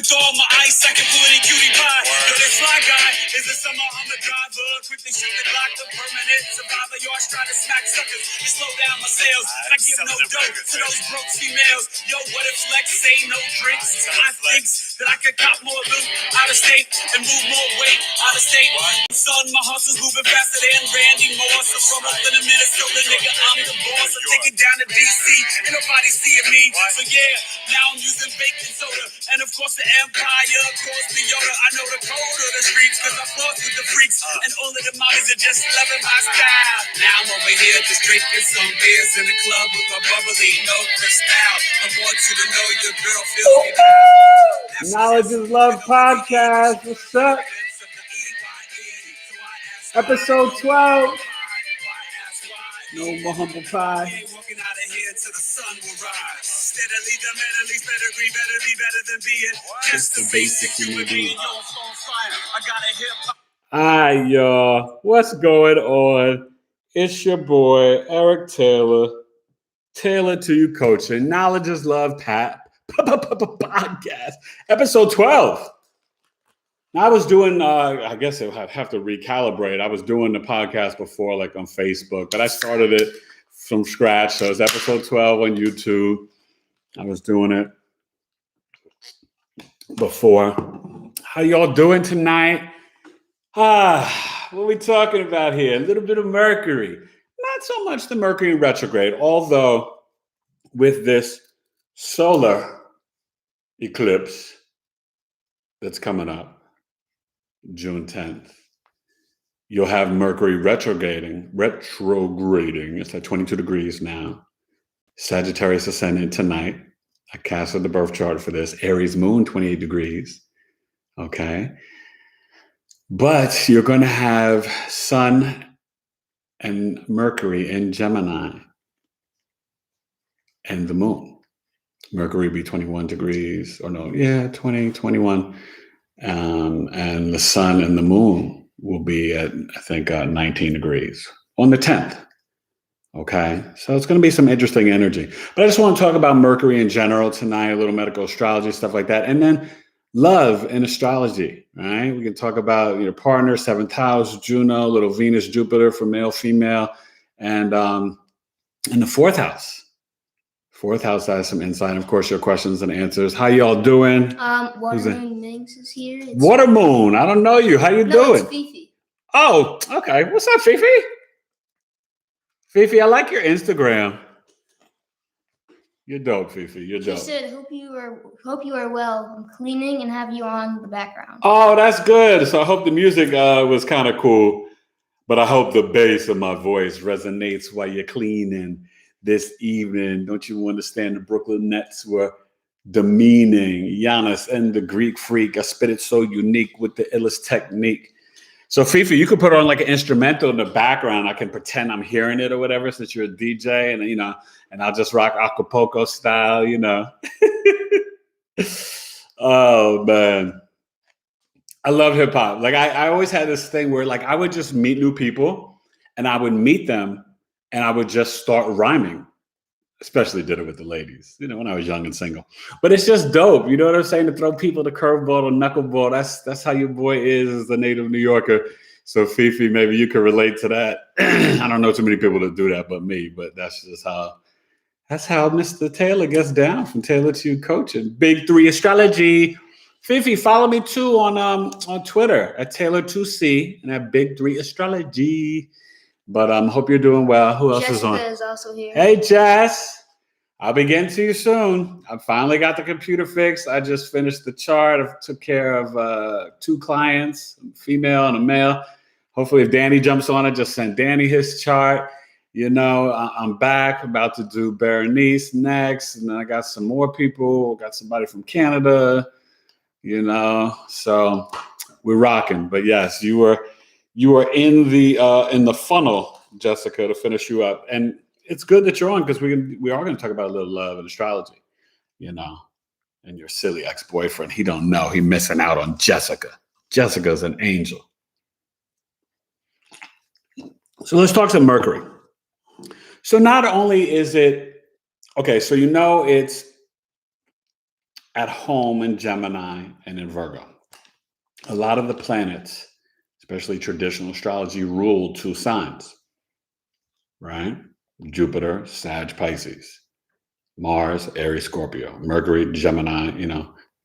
with all my ice, I can pull any cutie pie. Yo, this fly guy is the summer, I'm a driver. Quickly shoot the lock, the permanent survivor. Yo, I try to smack suckers and slow down my sales. And I give no dope to those broke females. Yo, what if Lex say no drinks? I think that I could cop more loot out of state and move more weight out of state. Son, my hustle's moving faster than Randy Moss. So from Oakland to Minnesota, nigga, I'm the boss. I take it down to DC, ain't nobody seeing me. So yeah, now I'm using baking soda. And of course the Empire calls me Yoda. I know the code of the streets, cause I floss with the freaks. And all of the mommies are just loving my style. Now I'm over here just drinking some beers in the club with my bubbly no crystal. I want you to know your girl feels me down. Knowledge is Love podcast. What's up? Episode 12. No more humble pie. Just the basic human being. Hi, y'all. What's going on? It's your boy, Eric Taylor. Taylor to Coaching. Knowledge is Love podcast. Episode 12. Now, I was doing, I guess I have to recalibrate. I was doing the podcast before, like on Facebook, but I started it from scratch. So it's episode 12 on YouTube. I was doing it before. How y'all doing tonight? What are we talking about here? A little bit of Mercury. Not so much the Mercury retrograde, although with this solar eclipse that's coming up, June 10th, you'll have Mercury retrograding. It's at 22 degrees now. Sagittarius ascendant tonight. I casted the birth chart for this. Aries moon, 28 degrees. Okay. But you're going to have Sun and Mercury in Gemini and the moon. Mercury be 21 degrees, 21. And the sun and the moon will be at, I think, 19 degrees on the 10th. Okay, so it's going to be some interesting energy. But I just want to talk about Mercury in general tonight, a little medical astrology, stuff like that. And then love and astrology, right? We can talk about your partner, 7th house, Juno, little Venus, Jupiter for male, female, and the 4th house. 4th house has some insight. Of course, your questions and answers. How y'all doing? Watermoon Minx is here. Watermoon, I don't know you. How you doing? It's Fifi. Oh, okay. What's up, Fifi? Fifi, I like your Instagram. You're dope, Fifi. You're dope. She said, hope you are well. I'm cleaning and have you on the background. Oh, that's good. So I hope the music was kind of cool, but I hope the bass of my voice resonates while you're cleaning this evening. Don't you understand the Brooklyn Nets were demeaning Giannis and the Greek Freak? I spit it so unique with the illest technique. So Fifi, you could put on like an instrumental in the background. I can pretend I'm hearing it or whatever, since you're a DJ, and and I'll just rock Acapulco style, Oh man, I love hip hop. Like I always had this thing where like I would just meet new people, and I would meet them, and I would just start rhyming. Especially did it with the ladies, when I was young and single. But it's just dope, you know what I'm saying? To throw people the curveball or knuckleball. That's how your boy is as a native New Yorker. So Fifi, maybe you can relate to that. I don't know too many people that do that but me, but that's how Mr. Taylor gets down from Taylor to Coaching. Big 3 Astrology. Fifi, follow me too on Twitter at Taylor2C and at Big 3 Astrology. But hope you're doing well. Who else is on? Jessica is also here. Hey, Jess. I'll be getting to you soon. I finally got the computer fixed. I just finished the chart. I took care of 2 clients, a female and a male. Hopefully, if Danny jumps on it, just send Danny his chart. I'm back, about to do Berenice next. And then I got some more people. Got somebody from Canada, So we're rocking. But yes, you are in the funnel, Jessica, to finish you up. And it's good that you're on, because we are going to talk about a little love and astrology, and your silly ex-boyfriend. He don't know. He missing out on Jessica. Jessica's an angel. So let's talk some Mercury. So not only is it, okay, so it's at home in Gemini and in Virgo. A lot of the planets, especially traditional astrology, rule 2 signs, right? Jupiter, Sag, Pisces. Mars, Aries, Scorpio. Mercury, Gemini,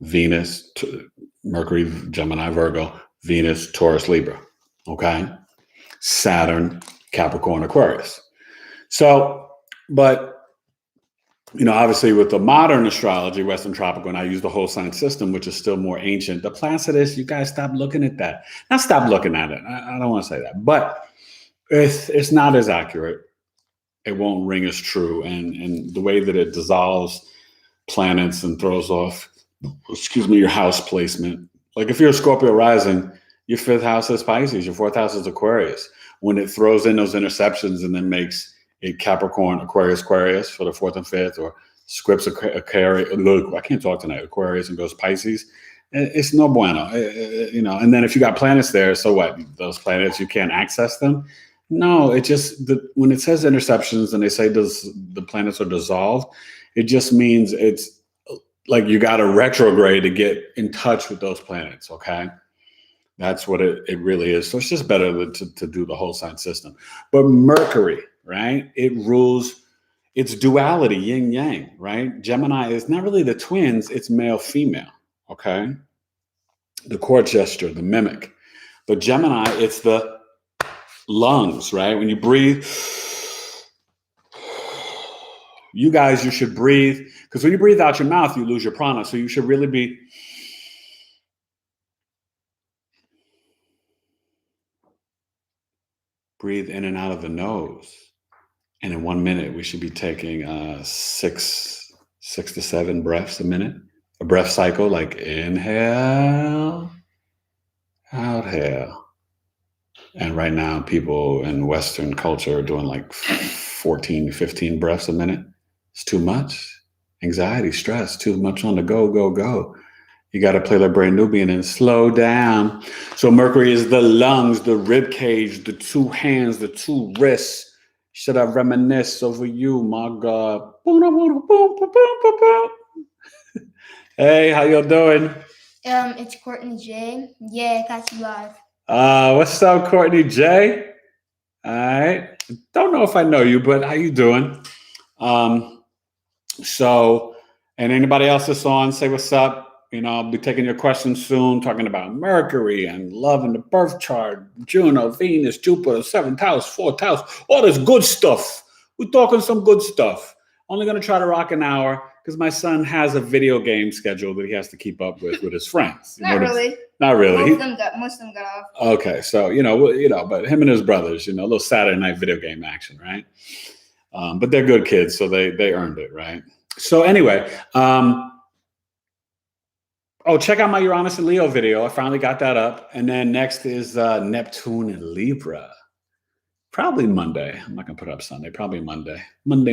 Venus, Mercury, Gemini, Virgo. Venus, Taurus, Libra. Okay? Saturn, Capricorn, Aquarius. So, but obviously with the modern astrology, Western tropical, and I use the whole sign system, which is still more ancient. The Placidus, you guys stop looking at that. Not stop looking at it. I don't want to say that, but it's not as accurate. It won't ring as true, and the way that it dissolves planets and throws off, your house placement. Like if you're a Scorpio rising, your 5th house is Pisces, your 4th house is Aquarius. When it throws in those interceptions and then makes a Capricorn, Aquarius for the 4th and 5th, or scripts Aquarius, look, I can't talk tonight, Aquarius, and goes Pisces, it's no bueno, and then if you got planets there, so what? Those planets, you can't access them? No, it just, when it says interceptions and they say the planets are dissolved, it just means it's like you got to retrograde to get in touch with those planets, okay? That's what it really is. So it's just better to do the whole sign system. But Mercury, right? It rules, it's duality, yin yang, right? Gemini is not really the twins, it's male, female, okay? The court gesture, the mimic. But Gemini, it's the lungs, right? When you breathe, you guys, you should breathe, because when you breathe out your mouth, you lose your prana. So you should really be breathe in and out of the nose. And in 1 minute, we should be taking 6 to 7 breaths a minute. A breath cycle, like inhale, outhale. And right now, people in Western culture are doing like 14, 15 breaths a minute. It's too much. Anxiety, stress, too much on the go, go, go. You got to play like Brand Nubian and slow down. So Mercury is the lungs, the rib cage, the 2 hands, the 2 wrists. Should I reminisce over you, my God? Hey, how you doing? It's Courtney J. Yeah, catch you live. What's up, Courtney J? All right. Don't know if I know you, but how you doing? So, and anybody else that's on, say what's up. I'll be taking your questions soon, talking about Mercury and love in the birth chart, Juno, Venus, Jupiter, 7th house, 4th house, all this good stuff. We're talking some good stuff. Only going to try to rock an hour because my son has a video game schedule that he has to keep up with his friends. Not really. Not really. Most of them got off. Okay, so but him and his brothers, a little Saturday night video game action, right? But they're good kids, so they earned it, right? So anyway, check out my Uranus and Leo video. I finally got that up, and then next is Neptune and Libra. Probably Monday. I'm not gonna put it up Sunday. Probably Monday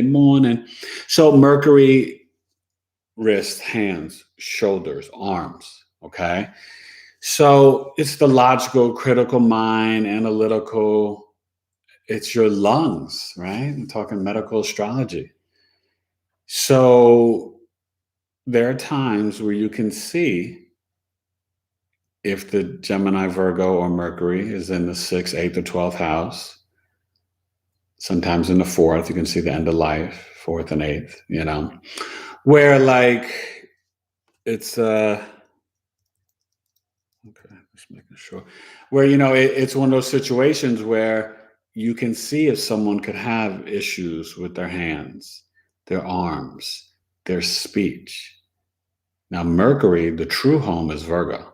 morning. So Mercury, wrist, hands, shoulders, arms. Okay. So it's the logical, critical mind, analytical. It's your lungs, right? I'm talking medical astrology. So there are times where you can see if the Gemini, Virgo, or Mercury is in the 6th, 8th, or 12th house. Sometimes in the 4th, you can see the end of life, 4th and 8th, where like it's okay, just making sure, where it's one of those situations where you can see if someone could have issues with their hands, their arms, their speech. Now Mercury, the true home is Virgo,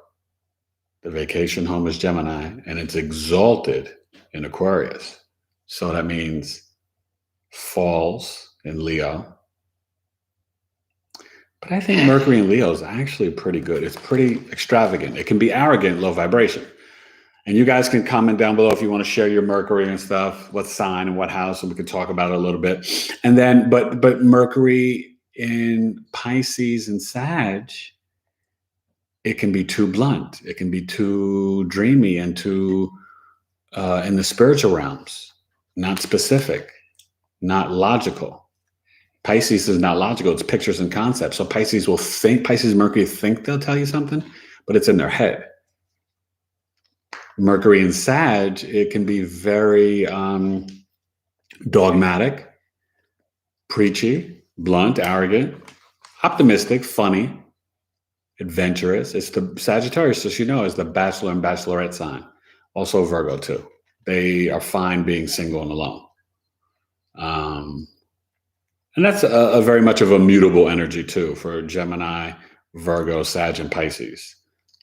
the vacation home is Gemini, and it's exalted in Aquarius. So that means falls in Leo. But I think Mercury in Leo is actually pretty good. It's pretty extravagant. It can be arrogant, low vibration. And you guys can comment down below if you want to share your Mercury and stuff, what sign and what house, and we can talk about it a little bit. And then, but Mercury in Pisces and Sag, it can be too blunt. It can be too dreamy and too in the spiritual realms. Not specific, not logical. Pisces is not logical. It's pictures and concepts. So Pisces Mercury think they'll tell you something, but it's in their head. Mercury and Sag, it can be very dogmatic, preachy, blunt, arrogant, optimistic, funny, adventurous. It's the Sagittarius, as you know, is the bachelor and bachelorette sign. Also Virgo too. They are fine being single and alone. And that's a very much of a mutable energy too for Gemini, Virgo, Sag, and Pisces.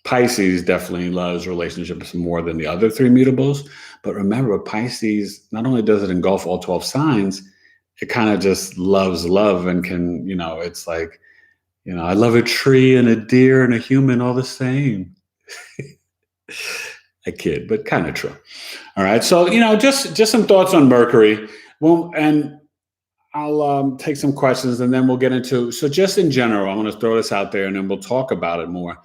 Pisces definitely loves relationships more than the other three mutables. But remember, Pisces, not only does it engulf all 12 signs, it kind of just loves love and can, it's like, I love a tree and a deer and a human all the same. I kid, but kind of true. All right. So, just some thoughts on Mercury. Well, and I'll take some questions and then we'll get into, so just in general, I'm going to throw this out there and then we'll talk about it more.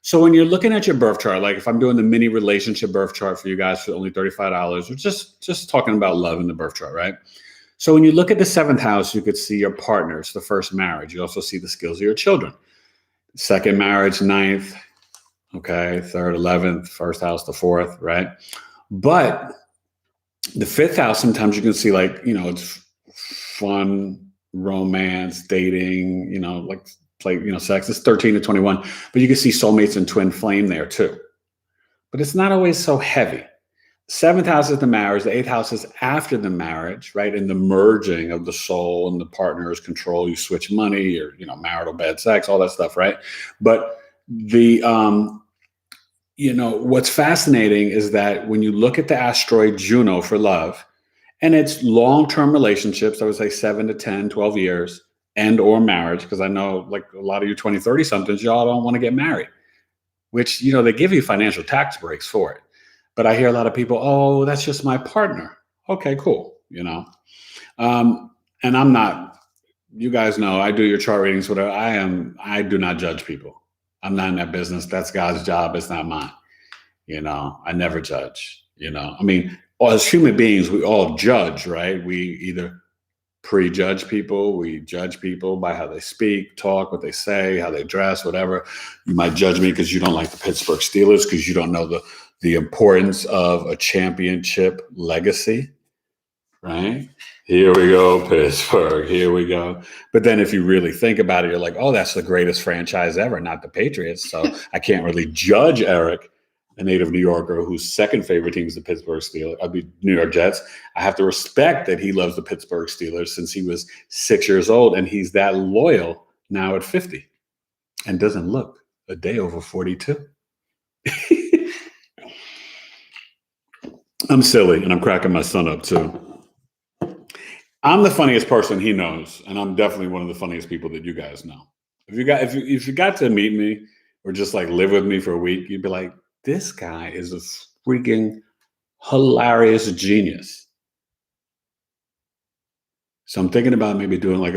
So when you're looking at your birth chart, like if I'm doing the mini relationship birth chart for you guys for only $35, we're just talking about love in the birth chart, right? So when you look at the 7th house, you could see your partners, the first marriage. You also see the skills of your children. Second marriage, 9th, okay, 3rd, 11th, first house, the 4th, right? But the 5th house, sometimes you can see like, it's fun, romance, dating, sex. It's 13 to 21, but you can see soulmates and twin flame there too. But it's not always so heavy. 7th house is the marriage. The 8th house is after the marriage, right? And the merging of the soul and the partner's control. You switch money or, marital bad sex, all that stuff, right? But the, what's fascinating is that when you look at the asteroid Juno for love, and it's long-term relationships, I would say 7 to 10, 12 years, and or marriage, because I know like a lot of you 20, 30 somethings, y'all don't want to get married, which, they give you financial tax breaks for it. But I hear a lot of people, oh, that's just my partner. Okay, cool. And I'm not, you guys know, I do your chart readings, whatever. I do not judge people. I'm not in that business. That's God's job. It's not mine. I never judge, as human beings, we all judge, right? We either prejudge people, we judge people by how they speak, talk, what they say, how they dress, whatever. You might judge me because you don't like the Pittsburgh Steelers, because you don't know the importance of a championship legacy, right? Here we go, Pittsburgh, here we go. But then if you really think about it, you're like, oh, that's the greatest franchise ever, not the Patriots. So I can't really judge Eric, a native New Yorker whose second favorite team is the Pittsburgh Steelers, New York Jets. I have to respect that he loves the Pittsburgh Steelers since he was 6 years old, and he's that loyal now at 50 and doesn't look a day over 42. I'm silly, and I'm cracking my son up too. I'm the funniest person he knows, and I'm definitely one of the funniest people that you guys know. If you got to meet me or just like live with me for a week, you'd be like, this guy is a freaking hilarious genius. So I'm thinking about maybe doing like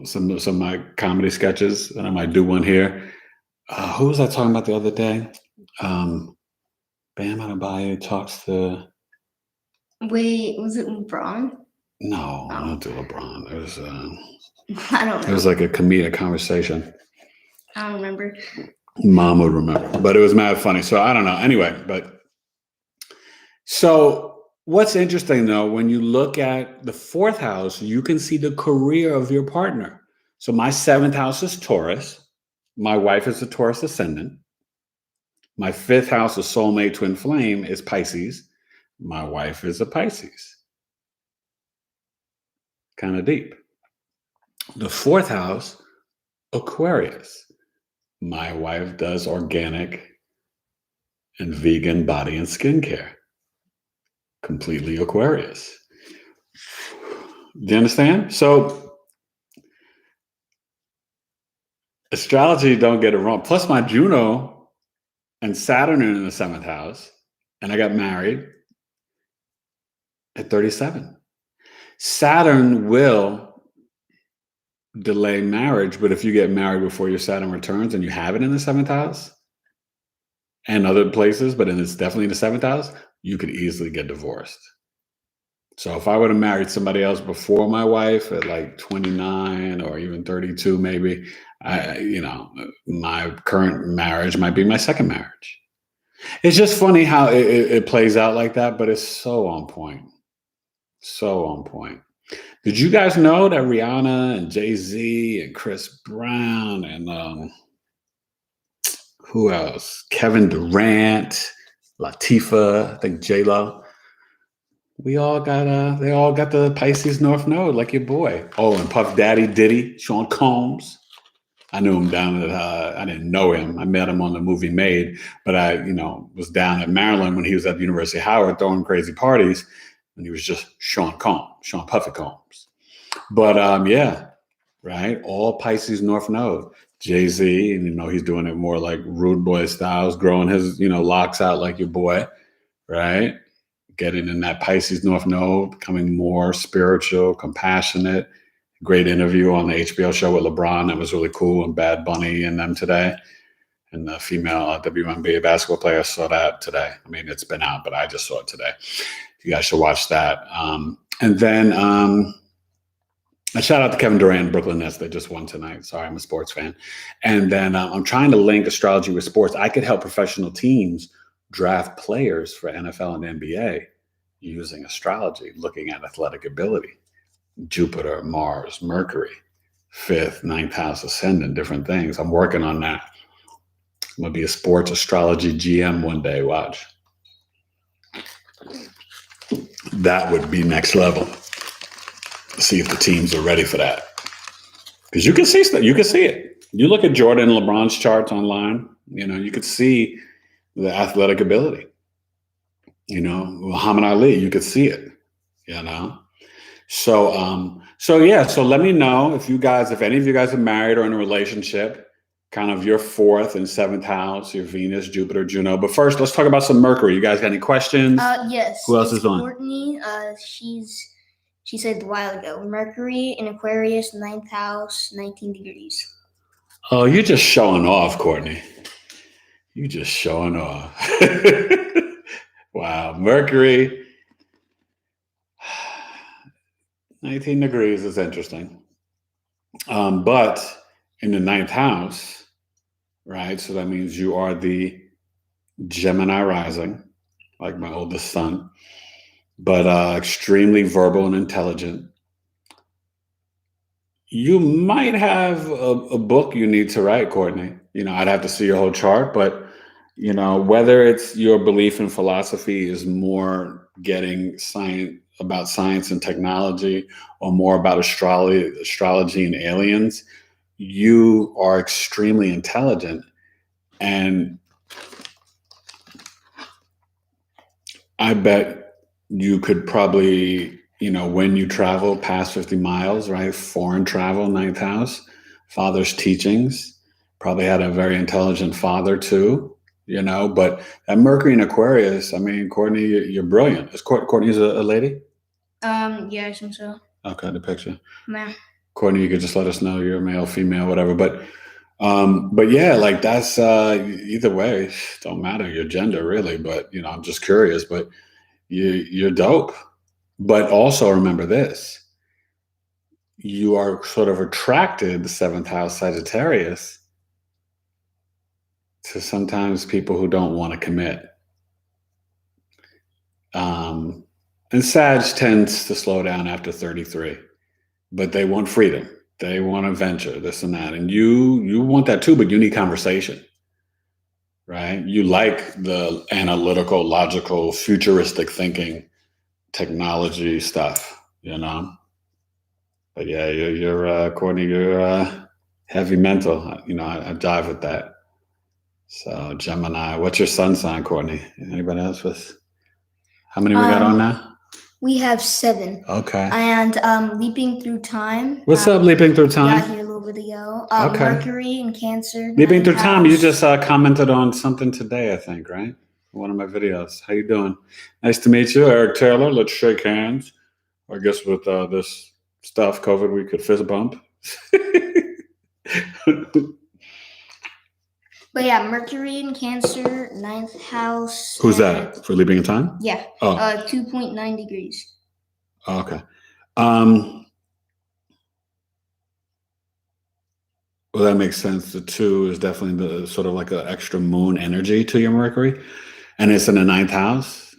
some of my comedy sketches, and I might do one here. Who was I talking about the other day? Bam Adebayo talks to. Wait, was it LeBron? No, I don't do LeBron. It was. I don't know. It was like a comedic conversation. I don't remember. Mom would remember, but it was mad funny. So I don't know. Anyway, so what's interesting though, when you look at the 4th house, you can see the career of your partner. So my 7th house is Taurus. My wife is a Taurus ascendant. My 5th house of soulmate twin flame is Pisces. My wife is a Pisces. Kind of deep. The 4th house, Aquarius. My wife does organic and vegan body and skincare. Completely Aquarius. Do you understand? So astrology, don't get it wrong. Plus my Juno and Saturn are in the 7th house. And I got married at 37. Saturn will delay marriage, but if you get married before your Saturn returns and you have it in the 7th house and other places, but it's definitely in the 7th house, you could easily get divorced. So if I would have married somebody else before my wife at like 29 or even 32, maybe, my current marriage might be my second marriage. It's just funny how it plays out like that, but it's so on point. So on point. Did you guys know that Rihanna and Jay-Z and Chris Brown and who else? Kevin Durant, Latifah, I think J-Lo. They all got the Pisces North Node, like your boy. Oh, and Puff Daddy, Diddy, Sean Combs. I knew him down at, I didn't know him. I met him on the movie Made, but I, was down at Maryland when he was at the University of Howard throwing crazy parties, and he was just Sean Puffy Combs. But yeah, right. All Pisces North Node. Jay-Z, and he's doing it more like rude boy styles, growing his, locks out like your boy, right? Getting in that Pisces North Node, becoming more spiritual, compassionate. Great interview on the HBO show with LeBron. That was really cool. And Bad Bunny and them today. And the female WNBA basketball player, saw that today. I mean, it's been out, but I just saw it today. You guys should watch that. And then a shout out to Kevin Durant, Brooklyn Nets. They just won tonight. Sorry, I'm a sports fan. And then I'm trying to link astrology with sports. I could help professional teams draft players for NFL and NBA using astrology, looking at athletic ability. Jupiter, Mars, Mercury, 5th, 9th house, ascendant, different things. I'm working on that. I'm going to be a sports astrology GM one day. Watch. That would be next level. See if the teams are ready for that. Because you can see stuff. You can see it. You look at Jordan and LeBron's charts online, you could see the athletic ability. Muhammad Ali, you could see it, So yeah, so let me know if any of you guys are married or in a relationship, kind of your 4th and 7th house, your Venus, Jupiter, Juno. But first, let's talk about some Mercury. You guys got any questions? Yes. Who else is on? Courtney, she said a while ago, Mercury in Aquarius, 9th house, 19 degrees. Oh, you're just showing off, Courtney. You just showing off. Wow. Mercury, 19 degrees is interesting. But in the 9th house, right? So that means you are the Gemini rising, like my oldest son, but extremely verbal and intelligent. You might have a book you need to write, Courtney. I'd have to see your whole chart, but whether it's your belief in philosophy is more getting about science and technology, or more about astrology and aliens, you are extremely intelligent. And I bet you could probably, when you travel past 50 miles, right? Foreign travel, 9th house, father's teachings, probably had a very intelligent father too, but that Mercury in Aquarius, I mean, Courtney, you're brilliant. Is Courtney's a lady? Yeah, I think so. Okay, the picture. Nah. Courtney, you could just let us know you're male, female, whatever. But yeah, like that's either way, don't matter your gender really. But I'm just curious. But you're dope. But also remember this: you are sort of attracted, the 7th house Sagittarius, to sometimes people who don't want to commit. And Sag tends to slow down after 33, but they want freedom. They want to venture, this and that. And you want that too, but you need conversation, right? You like the analytical, logical, futuristic thinking, technology stuff, But yeah, you're Courtney, you're heavy mental. I dive with that. So Gemini, what's your sun sign, Courtney? Anybody else with? How many we got on now? We have 7. Okay. And Leaping Through Time. What's up, Leaping Through Time? Got here a little bit ago. Okay. Mercury in Cancer. Leaping Through Time, you house. just commented on something today, I think, right? One of my videos. How you doing? Nice to meet you, Eric Taylor. Let's shake hands. I guess with this stuff, COVID, we could fist bump. But yeah, Mercury in Cancer, 9th house. Who's that? For Leaping in Time? Yeah. Oh. 2.9 degrees. Okay. Well, that makes sense. The 2 is definitely the sort of like an extra moon energy to your Mercury, and it's in the 9th house.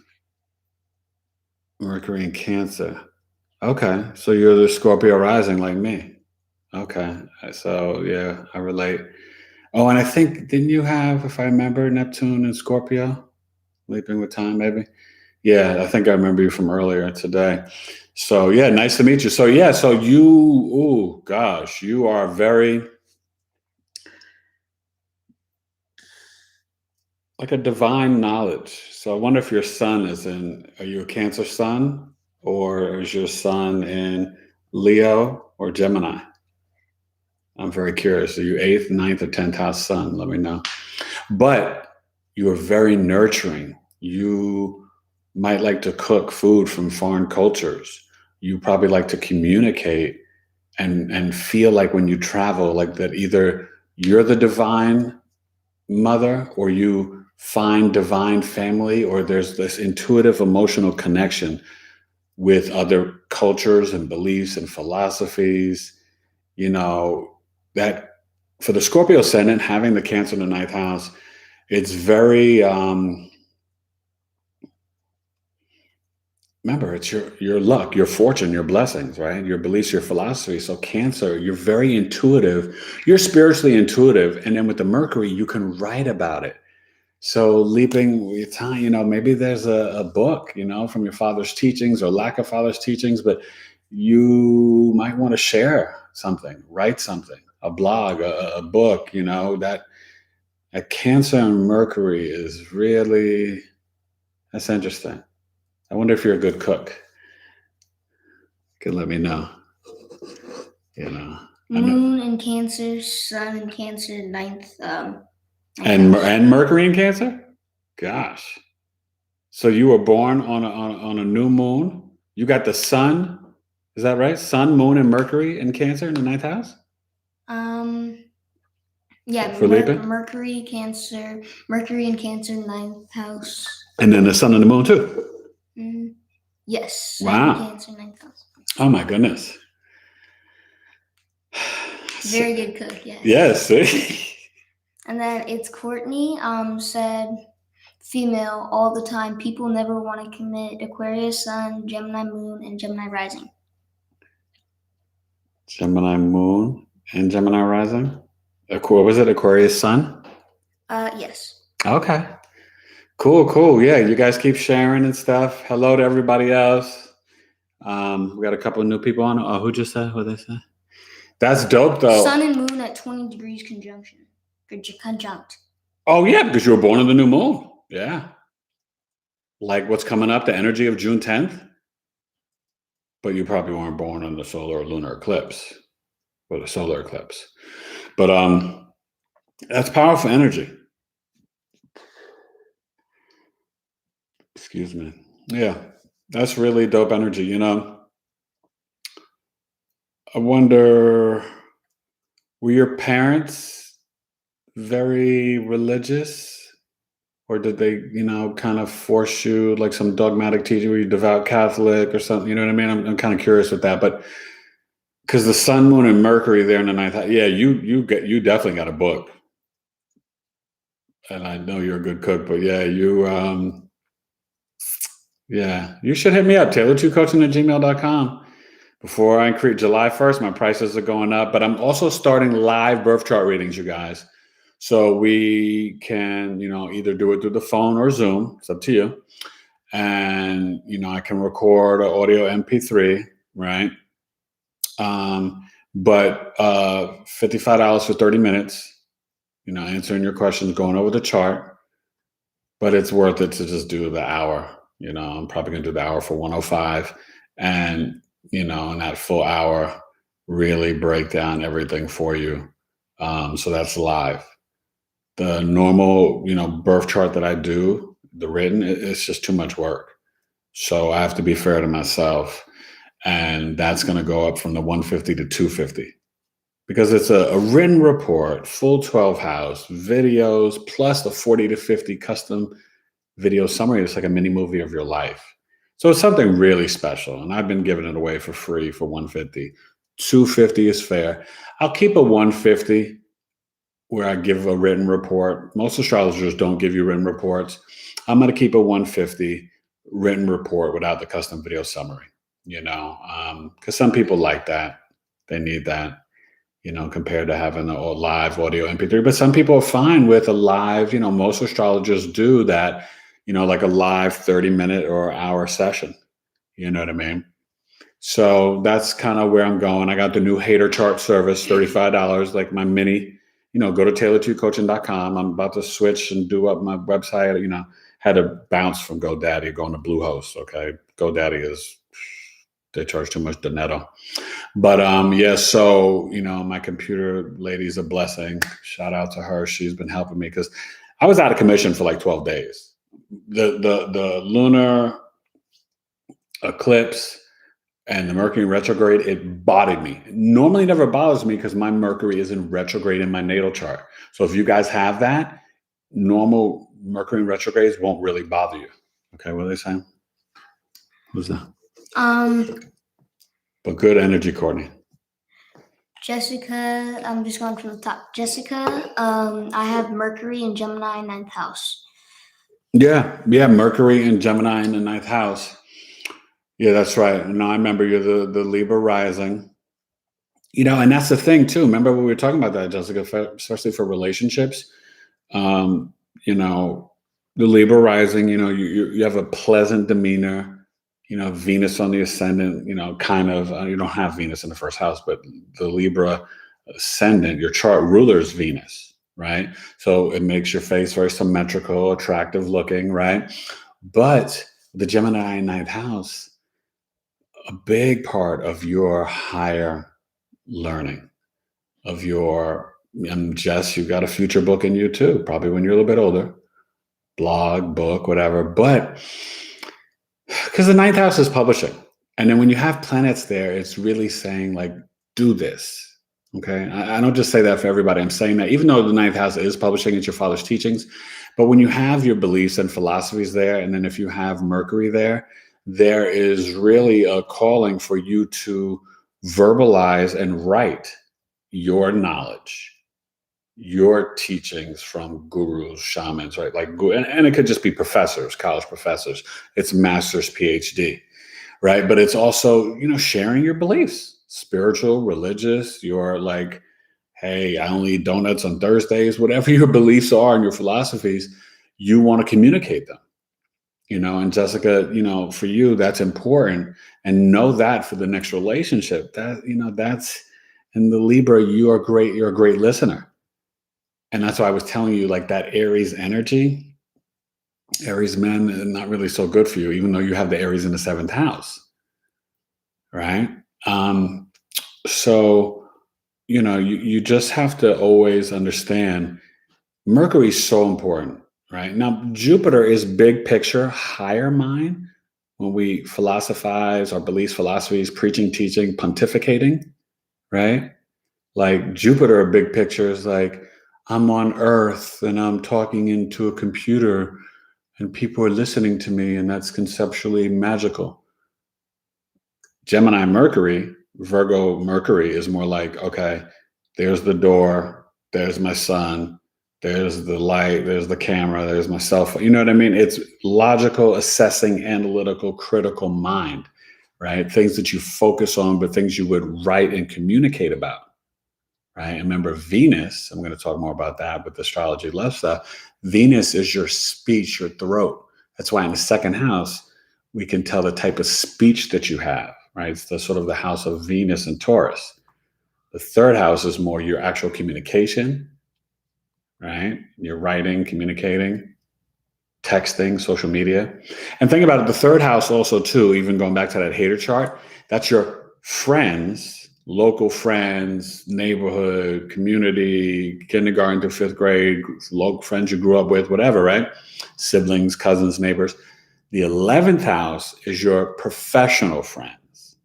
Mercury in Cancer. Okay, so you're the Scorpio rising like me. Okay, so yeah, I relate. Oh, and I think, didn't you have, if I remember, Neptune and Scorpio, leaping with time, maybe? Yeah, I think I remember you from earlier today. So yeah, nice to meet you. So yeah, so you, oh gosh, you are very like a divine knowledge. So I wonder if your sun is in, are you a Cancer sun, or is your sun in Leo or Gemini? I'm very curious. Are you 8th, 9th, or 10th house sun? Let me know. But you are very nurturing. You might like to cook food from foreign cultures. You probably like to communicate and feel like when you travel, like that either you're the divine mother or you find divine family, or there's this intuitive emotional connection with other cultures and beliefs and philosophies. You know, that for the Scorpio ascendant, having the Cancer in the 9th house, it's very remember, it's your luck, your fortune, your blessings, right? Your beliefs, your philosophy. So Cancer, you're very intuitive. You're spiritually intuitive. And then with the Mercury, you can write about it. So leaping with time, you know, maybe there's a book, you know, from your father's teachings or lack of father's teachings, but you might want to share something, write something, a blog, a book, you know, that a Cancer and Mercury is really, that's interesting. I wonder if you're a good cook. You can let me know. You know. Moon in Cancer, Sun in Cancer, 9th. And Mercury in Cancer? Gosh. So you were born on a new moon. You got the sun. Is that right? Sun, moon, and Mercury in Cancer in the 9th house? Yeah, For leaping? Mercury in Cancer, 9th house. And then the sun and the moon too. Yes. Wow. Cancer, 9th house. Oh my goodness. Very good cook, yeah. Yes. And then it's Courtney, said, female all the time. People never want to commit. Aquarius sun, Gemini moon, and Gemini rising. Gemini moon and Gemini rising? Was it Aquarius sun? Yes. Okay. Cool. Yeah, you guys keep sharing and stuff. Hello to everybody else. We got a couple of new people on. Oh, who just said what they said? That's dope, though. Sun and moon at 20 degrees conjunct. Oh, yeah, because you were born on the new moon. Yeah. Like what's coming up, the energy of June 10th. But you probably weren't born on the solar or lunar eclipse, or the solar eclipse. But that's powerful energy. Excuse me. Yeah, that's really dope energy, you know. I wonder, were your parents very religious? Or did they, you know, kind of force you, like some dogmatic teaching, were you devout Catholic or something? You know what I mean? I'm kind of curious with that. But because the sun, moon, and Mercury there in the 9th house, yeah, you definitely got a book. And I know you're a good cook, but yeah, you should hit me up, Taylor2Coaching@gmail.com. Before I increase July 1st, my prices are going up, but I'm also starting live birth chart readings, you guys. So we can, you know, either do it through the phone or Zoom. It's up to you. And, you know, I can record an audio MP3, right? But $55 for 30 minutes, you know, answering your questions, going over the chart. But it's worth it to just do the hour. You know, I'm probably going to do the hour for $105. And, you know, in that full hour, really break down everything for you. So that's live. The normal, you know, birth chart that I do, the written, it's just too much work. So I have to be fair to myself. And that's going to go up from the 150 to 250 because it's a written report, full 12 house, videos, plus the 40 to 50 custom video summary. It's like a mini movie of your life. So it's something really special. And I've been giving it away for free for $150. $250 is fair. I'll keep a $150 where I give a written report. Most astrologers don't give you written reports. I'm going to keep a $150 written report without the custom video summary, because some people like that. They need that, compared to having a live audio MP3. But some people are fine with a live, most astrologers do that, like a live 30-minute or hour session. You know what I mean? So that's kind of where I'm going. I got the new hater chart service, $35, like my mini, go to Taylor2Coaching.com. I'm about to switch and do up my website, had to bounce from GoDaddy going to Bluehost. Okay. GoDaddy they charge too much Doneto. But so, my computer lady's a blessing. Shout out to her. She's been helping me because I was out of commission for like 12 days. The lunar eclipse and the Mercury retrograde, it bothered me. It normally never bothers me because my Mercury is in retrograde in my natal chart. So if you guys have that, normal Mercury retrogrades won't really bother you. Okay, what are they saying? Who's that? But good energy, Courtney. Jessica, I'm just going from the top. Jessica, I have Mercury in Gemini 9th house. Yeah, Mercury and Gemini in the 9th house. Yeah, that's right. No, I remember you're the Libra rising. And that's the thing too. Remember when we were talking about that, Jessica, especially for relationships. The Libra rising, you have a pleasant demeanor. Venus on the ascendant, kind of, you don't have Venus in the first house, but the Libra ascendant, your chart ruler is Venus, right? So it makes your face very symmetrical, attractive looking, right? But the Gemini 9th house, a big part of your higher learning, Jess, you've got a future book in you too, probably when you're a little bit older, blog, book, whatever, but because the 9th house is publishing. And then when you have planets there, it's really saying like, do this. Okay. I don't just say that for everybody. I'm saying that even though the 9th house is publishing, it's your father's teachings. But when you have your beliefs and philosophies there, and then if you have Mercury there is really a calling for you to verbalize and write your knowledge, your teachings from gurus, shamans, right? And it could just be professors, college professors. It's master's, PhD, right? But it's also, sharing your beliefs, spiritual, religious. You're like, hey, I only eat donuts on Thursdays, whatever your beliefs are and your philosophies, you want to communicate them, and Jessica, for you, that's important. And know that for the next relationship, that, that's in the Libra, you're a great listener. And that's why I was telling you, like that Aries energy, Aries men are not really so good for you, even though you have the Aries in the 7th house, right? So, you just have to always understand Mercury is so important, right? Now, Jupiter is big picture, higher mind. When we philosophize our beliefs, philosophies, preaching, teaching, pontificating, right? Like Jupiter, big picture is like, I'm on Earth and I'm talking into a computer and people are listening to me, and that's conceptually magical. Gemini Mercury, Virgo Mercury is more like, okay, there's the door, there's my son, there's the light, there's the camera, there's my cell phone. You know what I mean? It's logical, assessing, analytical, critical mind, right? Things that you focus on, but things you would write and communicate about. Right. And remember, Venus, I'm going to talk more about that with the astrology love stuff. Venus is your speech, your throat. That's why in the 2nd house, we can tell the type of speech that you have, right? It's the sort of the house of Venus and Taurus. The 3rd house is more your actual communication, right? Your writing, communicating, texting, social media. And think about it, the 3rd house also too, even going back to that hater chart, that's your friends, local friends, neighborhood, community, kindergarten to 5th grade, local friends you grew up with, whatever, right? Siblings, cousins, neighbors. The 11th house is your professional friends,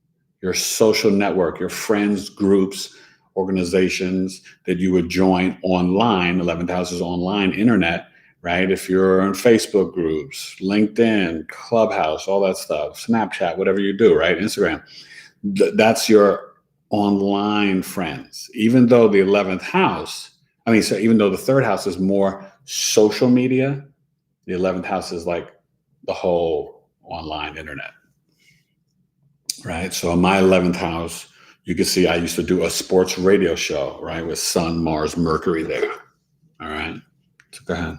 your social network, your friends, groups, organizations that you would join online. 11th house is online, internet, right? If you're in Facebook groups, LinkedIn, Clubhouse, all that stuff, Snapchat, whatever you do, right? Instagram, that's your online friends. Even though the 11th house, so even though the third house is more social media, the 11th house is like the whole online internet, right? So in my 11th house, you can see I used to do a sports radio show, right? With Sun, Mars, Mercury there. All right. So go ahead.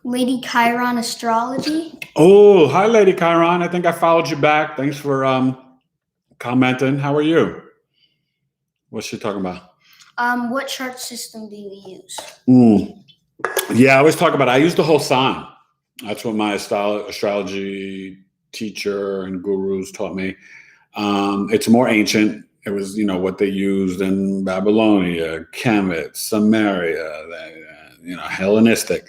Lady Chiron Astrology. Oh, hi, Lady Chiron. I think I followed you back. Thanks for commenting. How are you? What's she talking about? What chart system do you use? Yeah, I always talk about it. I use the whole sign. That's what my astrology teacher and gurus taught me. It's more ancient. It was, what they used in Babylonia, Kemet, Samaria, Hellenistic.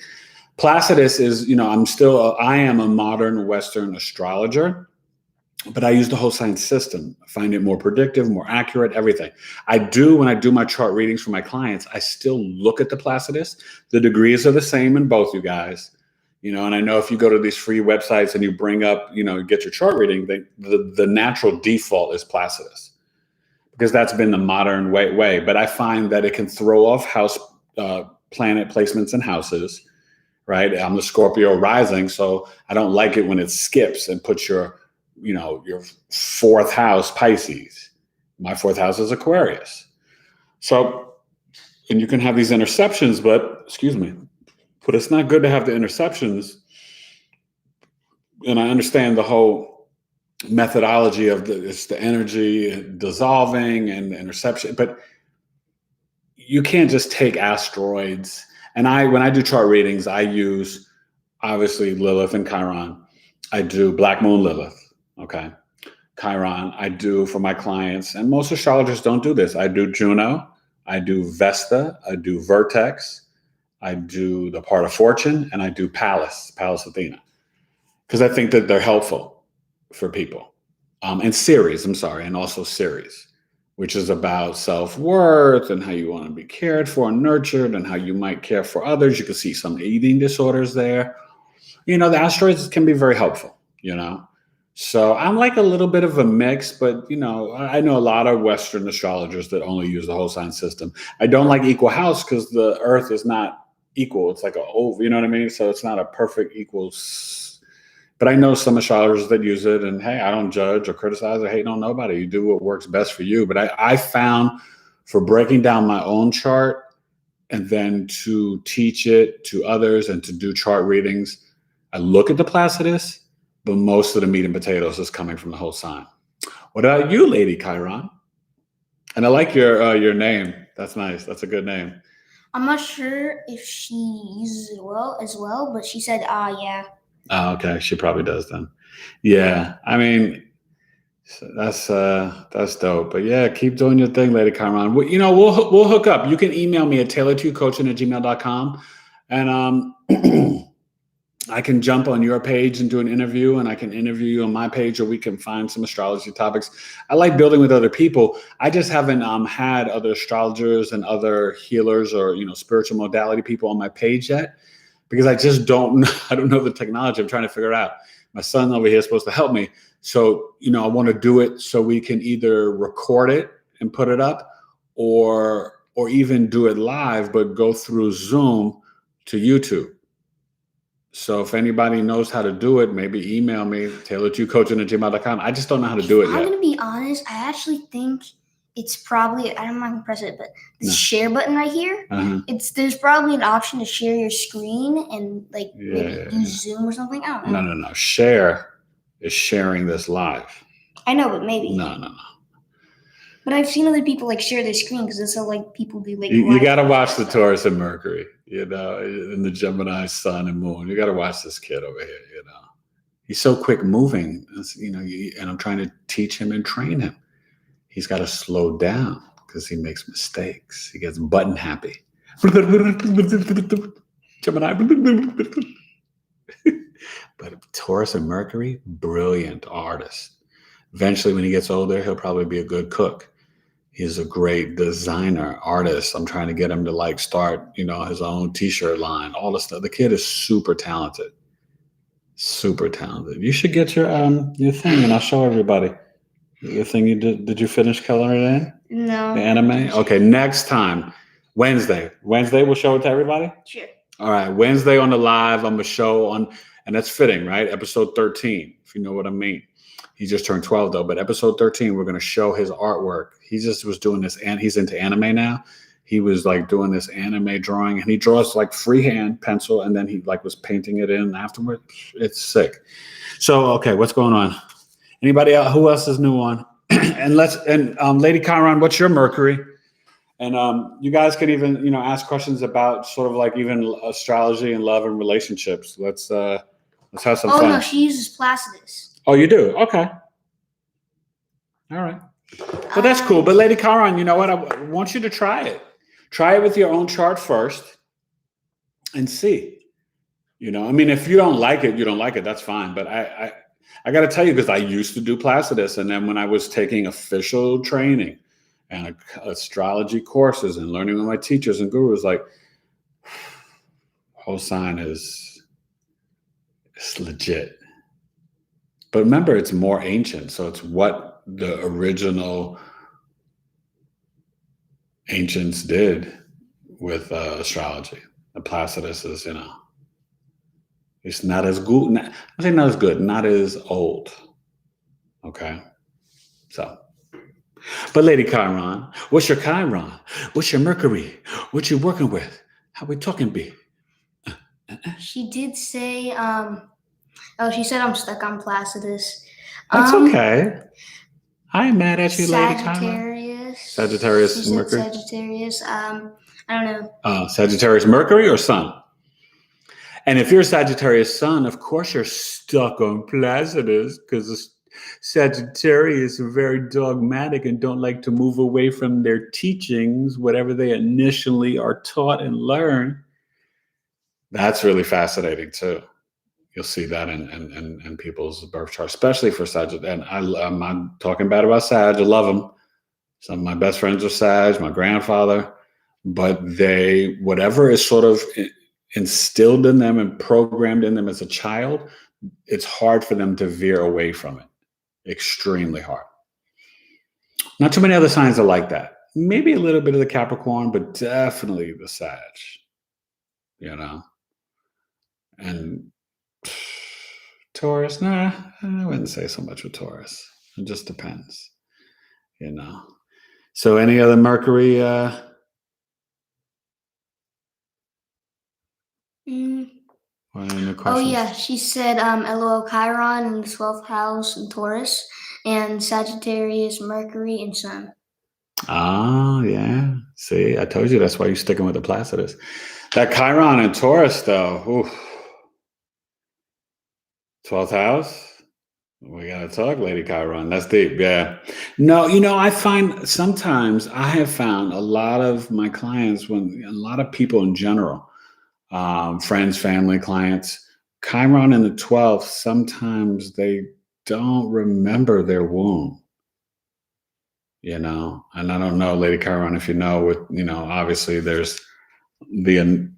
Placidus is, I am a modern Western astrologer, but I use the whole sign system. I find it more predictive, more accurate, everything. When I do my chart readings for my clients, I still look at the Placidus. The degrees are the same in both, you guys. And I know if you go to these free websites and you bring up, get your chart reading, the natural default is Placidus, because that's been the modern way. But I find that it can throw off house planet placements and houses, right? I'm the Scorpio rising, so I don't like it when it skips and puts your fourth house Pisces. My fourth house is Aquarius. So, and you can have these interceptions, but it's not good to have the interceptions. And I understand the whole methodology of it's the energy dissolving and the interception, but you can't just take asteroids. And when I do chart readings, I use obviously Lilith and Chiron. I do Black Moon Lilith. Okay. Chiron, I do for my clients, and most astrologers don't do this. I do Juno, I do Vesta, I do Vertex, I do the Part of Fortune, and I do Pallas Athena, because I think that they're helpful for people. And Ceres, and also Ceres, which is about self-worth and how you want to be cared for and nurtured and how you might care for others. You can see some eating disorders there. The asteroids can be very helpful, So I'm like a little bit of a mix, but, I know a lot of Western astrologers that only use the whole sign system. I don't like equal house because the earth is not equal. It's like an oval, you know what I mean? So it's not a perfect equal. But I know some astrologers that use it, and hey, I don't judge or criticize or hate on nobody. You do what works best for you. But I found for breaking down my own chart and then to teach it to others and to do chart readings, I look at the Placidus, but most of the meat and potatoes is coming from the whole sign. What about you, Lady Chiron? And I like your name. That's nice. That's a good name. I'm not sure if she uses it as well, but she said, yeah. Oh, okay. She probably does then. Yeah. That's dope. But yeah, keep doing your thing, Lady Chiron. We'll hook up. You can email me at taylor2coaching@gmail.com, and I can jump on your page and do an interview, and I can interview you on my page, or we can find some astrology topics. I like building with other people. I just haven't had other astrologers and other healers or spiritual modality people on my page yet, because I just don't know the technology. I'm trying to figure it out. My son over here is supposed to help me. So, I want to do it so we can either record it and put it up, or even do it live, but go through Zoom to YouTube. So if anybody knows how to do it, maybe email me, taylor2coaching@gmail.com. I just don't know how to do it yet. I'm going to be honest. I actually think it's probably, I'm not going to press it, but the share button right here, there's probably an option to share your screen and do Zoom or something. I don't know. No. Share is sharing this live. I know, but maybe. No. But I've seen other people share their screen, because that's how people do You got to watch the Taurus and Mercury, and the Gemini sun and moon. You got to watch this kid over here, He's so quick moving, and I'm trying to teach him and train him. He's got to slow down because he makes mistakes. He gets button happy. Gemini. But Taurus and Mercury, brilliant artist. Eventually, when he gets older, he'll probably be a good cook. He's a great designer, artist. I'm trying to get him to like start, his own t-shirt line, all this stuff. The kid is super talented. Super talented. You should get your thing and I'll show everybody. The thing you did you finish coloring it in? No. The anime? Okay, next time. Wednesday. Wednesday we'll show it to everybody? Sure. All right. Wednesday on the live, I'm gonna show on, and that's fitting, right? Episode 13, if you know what I mean. He just turned 12 though, but episode 13, we're gonna show his artwork. He just was doing this, and he's into anime now. He was like doing this anime drawing, and he draws like freehand pencil, and then he like was painting it in afterwards. It's sick. So okay, what's going on? Anybody else? Who else is new on? and Lady Chiron, what's your Mercury? And you guys can even ask questions about sort of like even astrology and love and relationships. Let's have some fun. Oh no, she uses Placidus. Oh, you do? Okay. All right. Well, that's cool. But Lady Chiron, you know what? I want you to try it. Try it with your own chart first and see. I mean, if you don't like it, you don't like it. That's fine. But I got to tell you, because I used to do Placidus. And then when I was taking official training and astrology courses and learning with my teachers and gurus, like, whole sign it's legit. But remember, it's more ancient. So it's what the original ancients did with astrology. The Placidus is, it's not as good. I say not as good, not as old. Okay. So, but Lady Chiron, what's your Chiron? What's your Mercury? What you working with? How we talking, B? She did say, she said I'm stuck on Placidus. That's okay. I ain't mad at you, Lady Chiron. Sagittarius. Mercury? Sagittarius. I don't know. Sagittarius Mercury or Sun? And if you're a Sagittarius Sun, of course you're stuck on Placidus, because Sagittarius are very dogmatic and don't like to move away from their teachings, whatever they initially are taught and learn. That's really fascinating too. You'll see that in people's birth chart, especially for Sagittarius. And I'm not talking bad about Sag. I love them. Some of my best friends are Sag, my grandfather. But whatever is sort of instilled in them and programmed in them as a child, it's hard for them to veer away from it. Extremely hard. Not too many other signs are like that. Maybe a little bit of the Capricorn, but definitely the Sag. And Taurus, nah, I wouldn't say so much with Taurus. It just depends, So any other Mercury? Oh yeah, she said LOL Chiron in the 12th house in Taurus, and Sagittarius, Mercury, and Sun. Oh yeah. See, I told you that's why you're sticking with the Placidus. That Chiron in Taurus, though. Oof. 12th house. We gotta talk, Lady Chiron. That's deep, yeah. No, I find sometimes I have found a lot of my clients, when a lot of people in general, friends, family, clients, Chiron in the 12th, sometimes they don't remember their womb. And I don't know, Lady Chiron, if you know, obviously there's a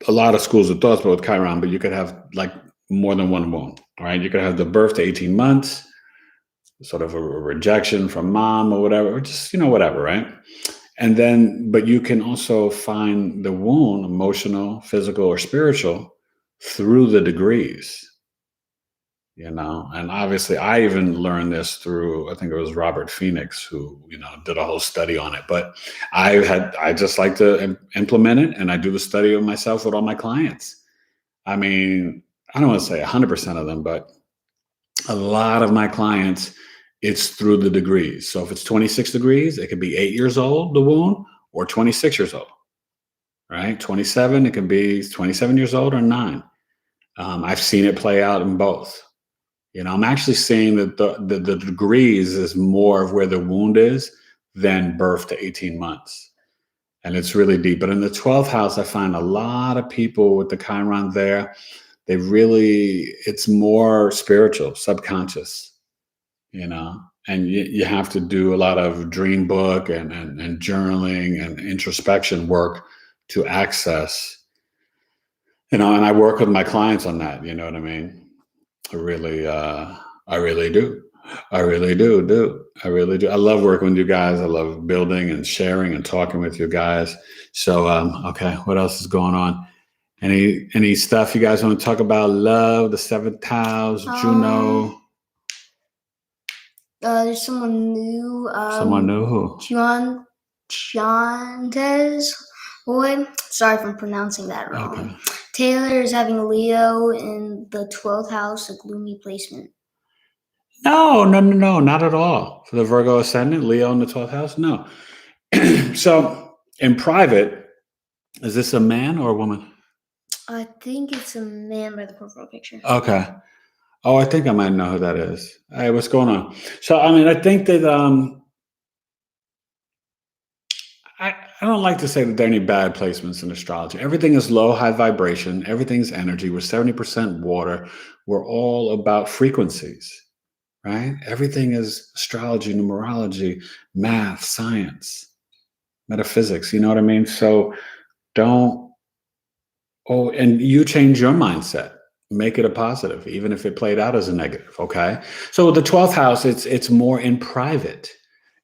lot of schools of thoughts about Chiron, but you could have like more than one womb, right? You could have the birth to 18 months, sort of a rejection from mom or whatever, or just, whatever, right? And then, but you can also find the wound, emotional, physical, or spiritual, through the degrees, and obviously I even learned this through, I think it was Robert Phoenix who, did a whole study on it, but I just like to implement it, and I do the study of myself with all my clients. I mean, I don't want to say 100% of them, but a lot of my clients, it's through the degrees. So if it's 26 degrees, it could be 8 years old, the wound, or 26 years old, right? 27, it can be 27 years old or 9. I've seen it play out in both. I'm actually seeing that the degrees is more of where the wound is than birth to 18 months. And it's really deep. But in the 12th house, I find a lot of people with the Chiron there, it's more spiritual, subconscious, And you have to do a lot of dream book and journaling and introspection work to access, and I work with my clients on that. You know what I mean? I really do. I really do. I really do. I love working with you guys. I love building and sharing and talking with you guys. So, okay, what else is going on? Any stuff you guys want to talk about? Love, the 7th house, Juno. There's someone new. Someone new who? Chantes. Boy, sorry if I'm pronouncing that wrong. Okay. Taylor is having Leo in the 12th house, a gloomy placement. No, not at all. For the Virgo ascendant, Leo in the 12th house, no. So in private, is this a man or a woman? I think it's a man by the profile picture. Okay. Oh, I think I might know who that is. Hey, what's going on? So, I mean, I think that I don't like to say that there are any bad placements in astrology. Everything is low, high vibration. Everything's energy. We're 70% water. We're all about frequencies, right? Everything is astrology, numerology, math, science, metaphysics. You know what I mean? So and you change your mindset. Make it a positive, even if it played out as a negative, okay? So the 12th house, it's more in private.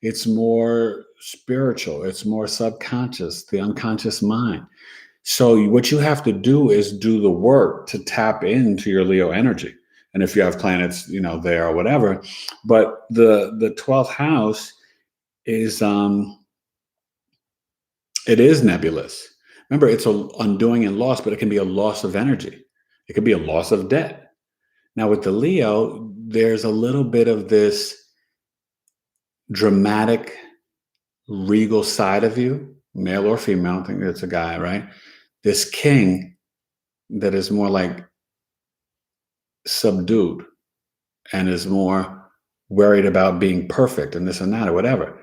It's more spiritual. It's more subconscious, the unconscious mind. So what you have to do is do the work to tap into your Leo energy. And if you have planets, there or whatever. But the 12th house is, it is nebulous. Remember, it's an undoing and loss, but it can be a loss of energy. It could be a loss of debt. Now with the Leo, there's a little bit of this dramatic, regal side of you, male or female. I think it's a guy, right? This king that is more like subdued and is more worried about being perfect and this and that or whatever.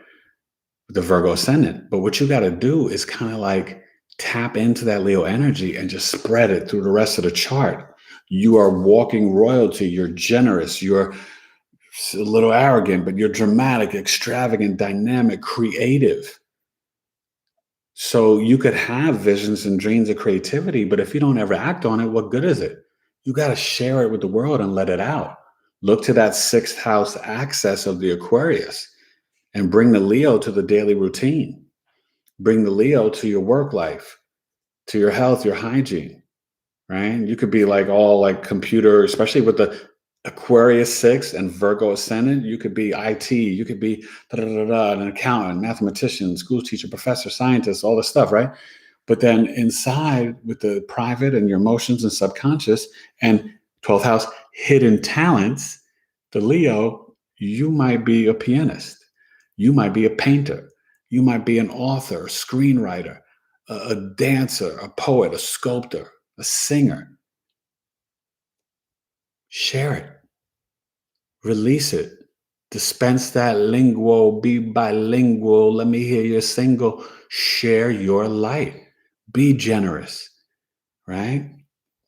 The Virgo ascendant. But what you got to do is kind of like tap into that Leo energy and just spread it through the rest of the chart. You are walking royalty. You're generous. You're a little arrogant, but you're dramatic, extravagant, dynamic, creative. So you could have visions and dreams of creativity, but if you don't ever act on it, what good is it? You got to share it with the world and let it out. Look to that 6th house axis of the Aquarius and bring the Leo to the daily routine. Bring the Leo to your work life, to your health, your hygiene, right? You could be like all like computer, especially with the Aquarius 6 and Virgo ascendant. You could be IT, you could be an accountant, mathematician, school teacher, professor, scientist, all this stuff, right? But then inside with the private and your emotions and subconscious and 12th house hidden talents, the Leo, you might be a pianist. You might be a painter. You might be an author, a screenwriter, a dancer, a poet, a sculptor, a singer. Share it. Release it. Dispense that lingual. Be bilingual. Let me hear your single. Share your light. Be generous, right?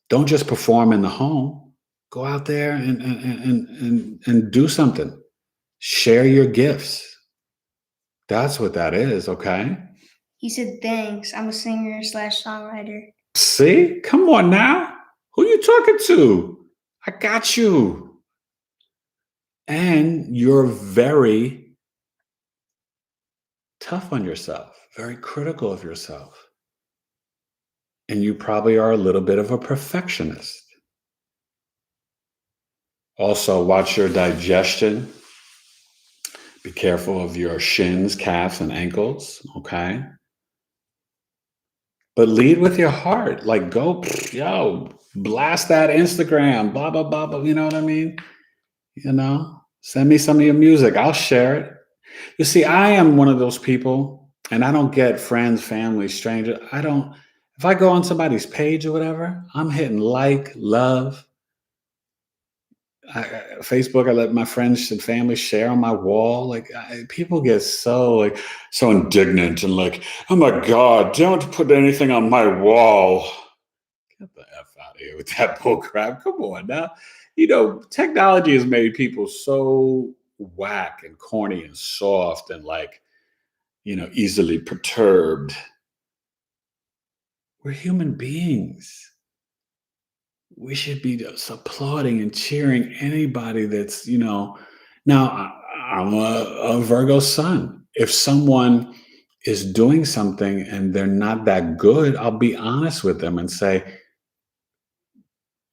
Don't just perform in the home. Go out there and do something. Share your gifts. That's what that is, okay? He said, thanks. I'm a singer / songwriter. See? Come on now. Who you talking to? I got you. And you're very tough on yourself, very critical of yourself. And you probably are a little bit of a perfectionist. Also, watch your digestion. Be careful of your shins, calves, and ankles, okay? But lead with your heart. Like, go, blast that Instagram, blah, blah, blah, blah. You know what I mean? Send me some of your music. I'll share it. You see, I am one of those people, and I don't get friends, family, strangers. If I go on somebody's page or whatever, I'm hitting like, love. Facebook, I let my friends and family share on my wall. Like people get so indignant and like, oh my God, don't put anything on my wall. Get the F out of here with that bull crap. Come on now. Technology has made people so whack and corny and soft and like, easily perturbed. We're human beings. We should be just applauding and cheering anybody that's, now I'm a Virgo sun. If someone is doing something and they're not that good, I'll be honest with them and say,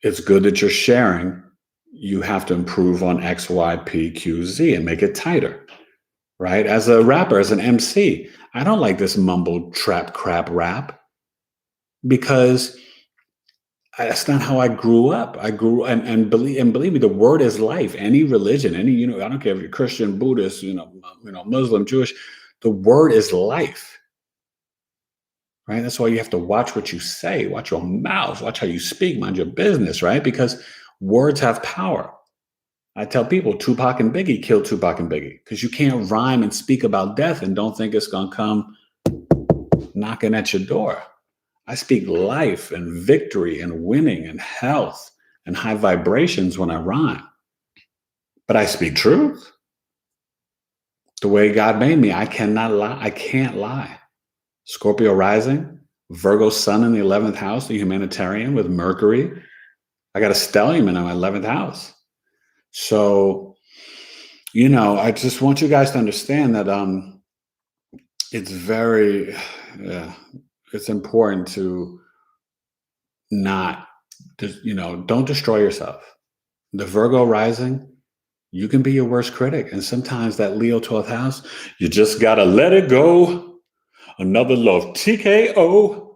it's good that you're sharing. You have to improve on X, Y, P, Q, Z and make it tighter, right? As a rapper, as an MC, I don't like this mumble trap crap rap because that's not how I grew up. I grew and believe me, the word is life. Any religion, I don't care if you're Christian, Buddhist, Muslim, Jewish, the word is life. Right? That's why you have to watch what you say, watch your mouth, watch how you speak, mind your business, right? Because words have power. I tell people Tupac and Biggie killed Tupac and Biggie because you can't rhyme and speak about death and don't think it's going to come knocking at your door. I speak life and victory and winning and health and high vibrations when I rhyme. But I speak truth. The way God made me, I cannot lie. I can't lie. Scorpio rising, Virgo sun in the 11th house, the humanitarian with Mercury. I got a stellium in my 11th house. So, I just want you guys to understand that it's very, it's important to not, don't destroy yourself. The Virgo rising, you can be your worst critic. And sometimes that Leo 12th house, you just got to let it go. Another love TKO.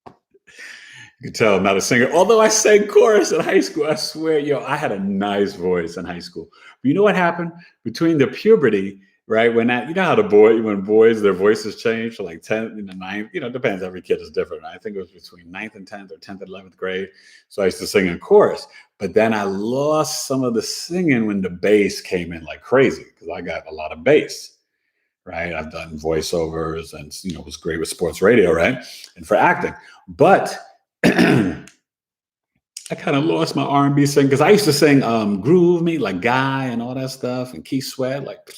You can tell I'm not a singer. Although I sang chorus in high school, I swear, I had a nice voice in high school. But you know what happened? Between the puberty, right? When how when boys, their voices change to like 10th, 9th, it depends. Every kid is different. I think it was between 9th and 10th or 10th and 11th grade. So I used to sing in chorus. But then I lost some of the singing when the bass came in like crazy because I got a lot of bass. Right. I've done voiceovers and, was great with sports radio. Right. And for acting. But I kind of lost my R&B singing because I used to sing Groove Me, like Guy and all that stuff. And Keith Sweat, like,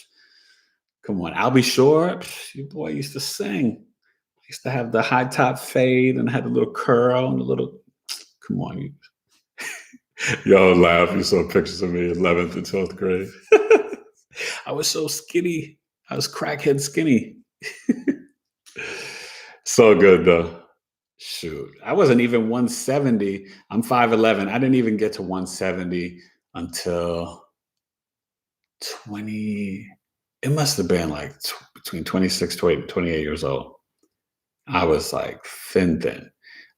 come on, I'll Be Sure. Your boy used to sing. I used to have the high top fade and had a little curl and a little, come on. Y'all laugh. You saw pictures of me in 11th and 12th grade. I was so skinny. I was crackhead skinny. So good though. Shoot. I wasn't even 170. I'm 5'11". I didn't even get to 170 until 20. It must have been like between 26 to 28 years old. I was like thin.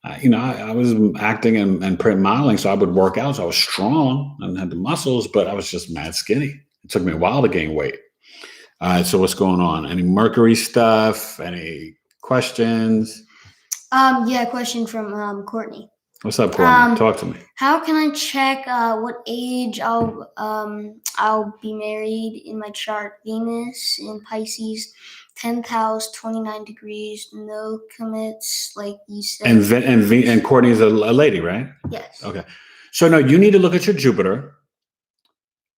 I was acting and print modeling, so I would work out. So I was strong and had the muscles, but I was just mad skinny. It took me a while to gain weight. All right, so what's going on? Any Mercury stuff? Any questions? Question from Courtney. What's up, Courtney? Talk to me. How can I check what age I'll be married in my chart? Venus in Pisces, 10th house, 29 degrees, no commits, like you said. And Courtney's a lady, right? Yes. Okay. So no, you need to look at your Jupiter.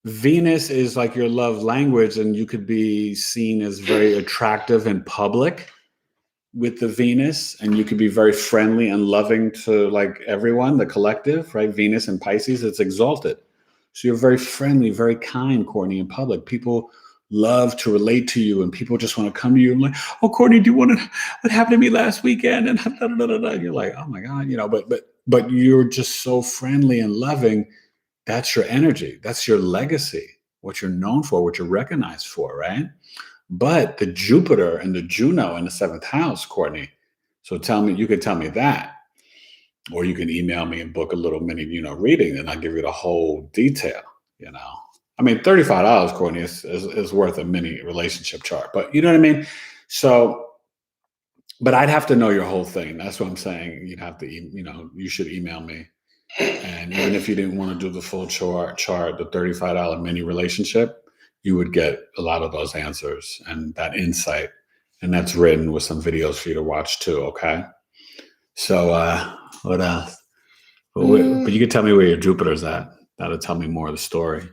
Venus is like your love language, and you could be seen as very attractive in public with the Venus, and you could be very friendly and loving to like everyone, the collective, right? Venus and Pisces, it's exalted. So you're very friendly, very kind, Courtney, in public. People love to relate to you, and people just want to come to you and like, oh, Courtney, do you want to, what happened to me last weekend? And you're like, oh my God, but you're just so friendly and loving. That's your energy. That's your legacy, what you're known for, what you're recognized for, right? But the Jupiter and the Juno in the 7th house, Courtney. So you could tell me that, or you can email me and book a little mini, reading, and I'll give you the whole detail, I mean, $35, Courtney, is worth a mini relationship chart, but you know what I mean? So, but I'd have to know your whole thing. That's what I'm saying. You'd have to, you should email me. And even if you didn't want to do the full chart, the $35 mini relationship, you would get a lot of those answers and that insight. And that's written with some videos for you to watch too, okay? So what else? But you can tell me where your Jupiter's at. That'll tell me more of the story.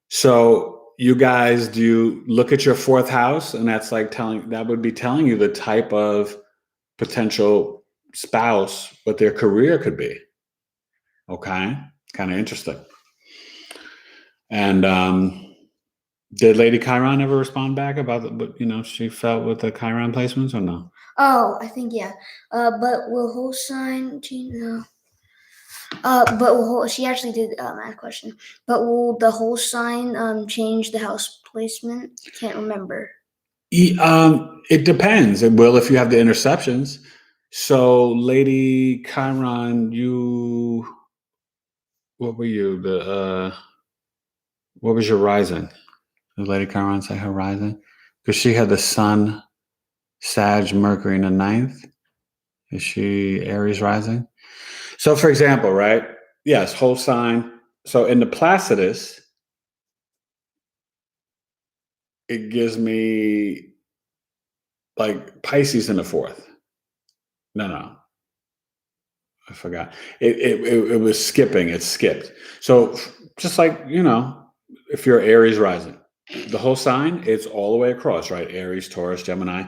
So you guys, do you look at your 4th house, and that's like that would be telling you the type of potential spouse, what their career could be. Okay, kind of interesting. And did Lady Chiron ever respond back about what she felt with the Chiron placements or no? Oh, I think yeah. But will whole sign change? No. She actually did ask a question. But will the whole sign change the house placement? Can't remember. It depends. It will if you have the interceptions. So, Lady Chiron, what were you? What was your rising? Did Lady Chiron say her rising? Because she had the Sun, Sag, Mercury in the 9th. Is she Aries rising? So, for example, right? Yes, whole sign. So in the Placidus, it gives me like Pisces in the 4th. No. I forgot. It was skipping. It skipped. So just like, if you're Aries rising, the whole sign, it's all the way across, right? Aries, Taurus, Gemini.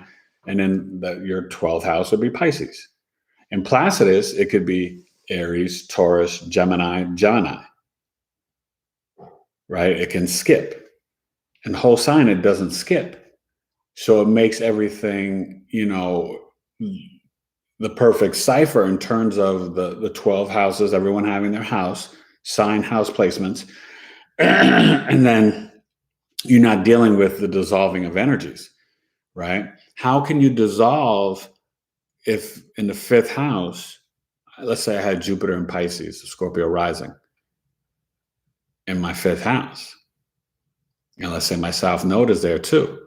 And then your 12th house would be Pisces. In Placidus, it could be Aries, Taurus, Gemini, right? It can skip. And whole sign, it doesn't skip. So it makes everything, the perfect cipher in terms of the 12 houses, everyone having their house, sign house placements. And then you're not dealing with the dissolving of energies, right? How can you dissolve if in the 5th house, let's say I had Jupiter in Pisces, Scorpio rising in my 5th house. And let's say my South Node is there too.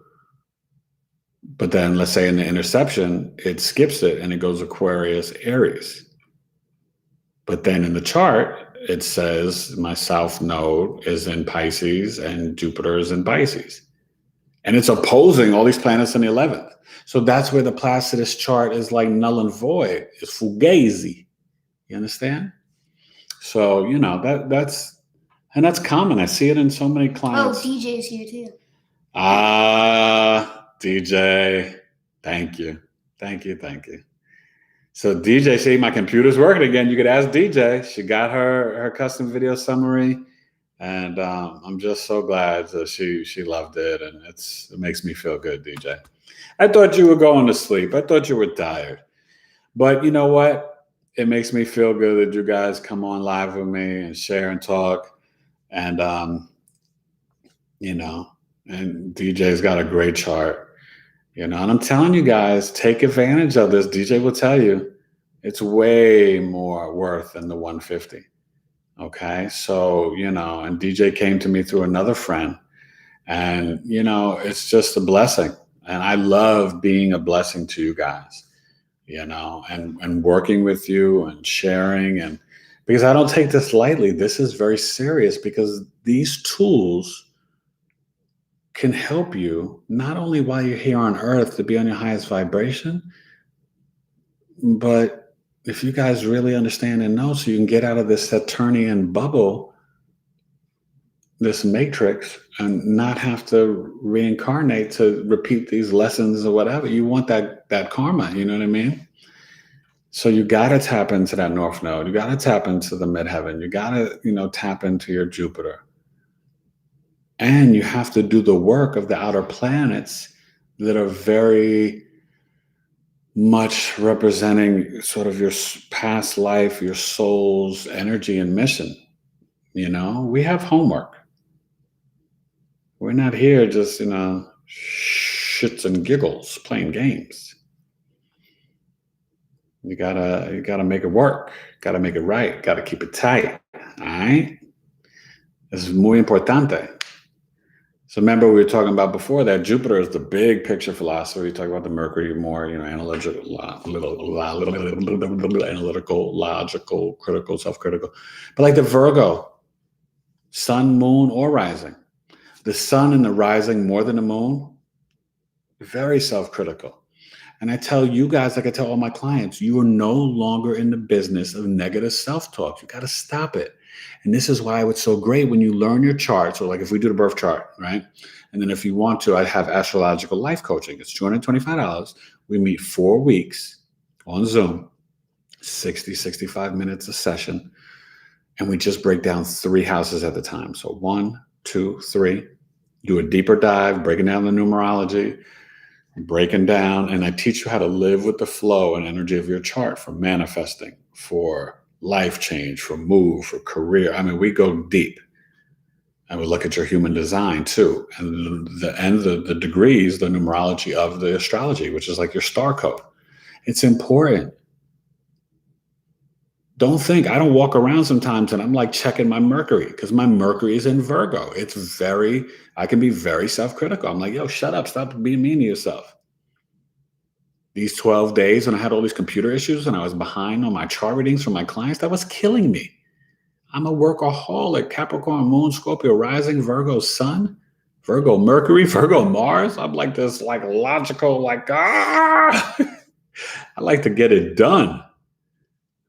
But then let's say in the interception, it skips it and it goes Aquarius, Aries. But then in the chart, it says my South Node is in Pisces and Jupiter is in Pisces. And it's opposing all these planets in the 11th. So that's where the Placidus chart is like null and void. It's fugazi. You understand? So, that's common. I see it in so many clients. Oh, DJ's here too. DJ. Thank you. So DJ, see, my computer's working again. You could ask DJ. She got her custom video summary. And I'm just so glad that she loved it. And it makes me feel good, DJ. I thought you were going to sleep. I thought you were tired. But you know what? It makes me feel good that you guys come on live with me and share and talk. And, and DJ's got a great chart, and I'm telling you guys, take advantage of this. DJ will tell you it's way more worth than the 150. Okay. So, and DJ came to me through another friend, and, it's just a blessing. And I love being a blessing to you guys, and working with you and sharing, and because I don't take this lightly. This is very serious, because these tools can help you not only while you're here on earth to be on your highest vibration, but if you guys really understand and know, so you can get out of this Saturnian bubble, this matrix, and not have to reincarnate to repeat these lessons or whatever. You want that karma, you know what I mean? So you got to tap into that North Node. You got to tap into the midheaven. You got to, tap into your Jupiter. And you have to do the work of the outer planets that are very much representing sort of your past life, your soul's energy and mission. We have homework. We're not here just, shits and giggles, playing games. You gotta make it work. Gotta make it right. Gotta keep it tight. All right? This is muy importante. So remember, we were talking about before that Jupiter is the big picture philosopher. We talk about the Mercury more, analytical, logical, critical, self-critical. But like the Virgo, sun, moon, or rising. The sun and the rising more than the moon, very self-critical. And I tell you guys, like I tell all my clients, you are no longer in the business of negative self-talk. You got to stop it. And this is why it's so great when you learn your chart. So like if we do the birth chart, right? And then if you want to, I have Astrological Life Coaching. It's $225. We meet 4 weeks on Zoom, 60, 65 minutes a session. And we just break down 3 houses at a time. So 1, 2, 3, do a deeper dive, breaking down the numerology, breaking down, and I teach you how to live with the flow and energy of your chart for manifesting, for life change, for move, for career. I mean, we go deep. And we look at your human design too. And the degrees, the numerology of the astrology, which is like your star code. It's important. Don't think, I don't walk around sometimes and I'm like checking my Mercury because my Mercury is in Virgo. I can be very self-critical. I'm like, yo, shut up. Stop being mean to yourself. These 12 days when I had all these computer issues and I was behind on my chart readings from my clients, that was killing me. I'm a workaholic, Capricorn, Moon, Scorpio, Rising, Virgo, Sun, Virgo, Mercury, Virgo, Mars. I'm like this, like logical, I like to get it done.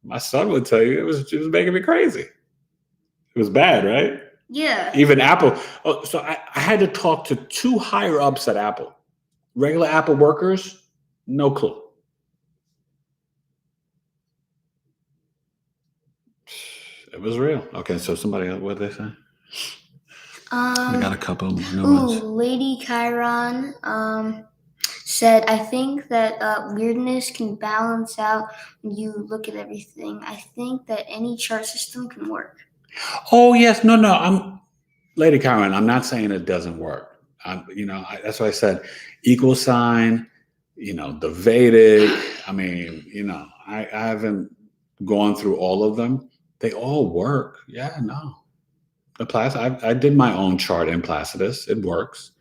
My son would tell you it was making me crazy. It was bad, right? Yeah. Even Apple. Oh, so I had to talk to 2 higher ups at Apple. Regular Apple workers, no clue. It was real. Okay, so somebody else, what did they say? We got a couple of new ones. Lady Chiron said, I think that weirdness can balance out when you look at everything. I think that any chart system can work. Oh, yes. No. Lady Chiron, I'm not saying it doesn't work. That's why I said equal sign, the Vedic. I mean, I haven't gone through all of them. They all work. Yeah, no. I did my own chart in Placidus. It works.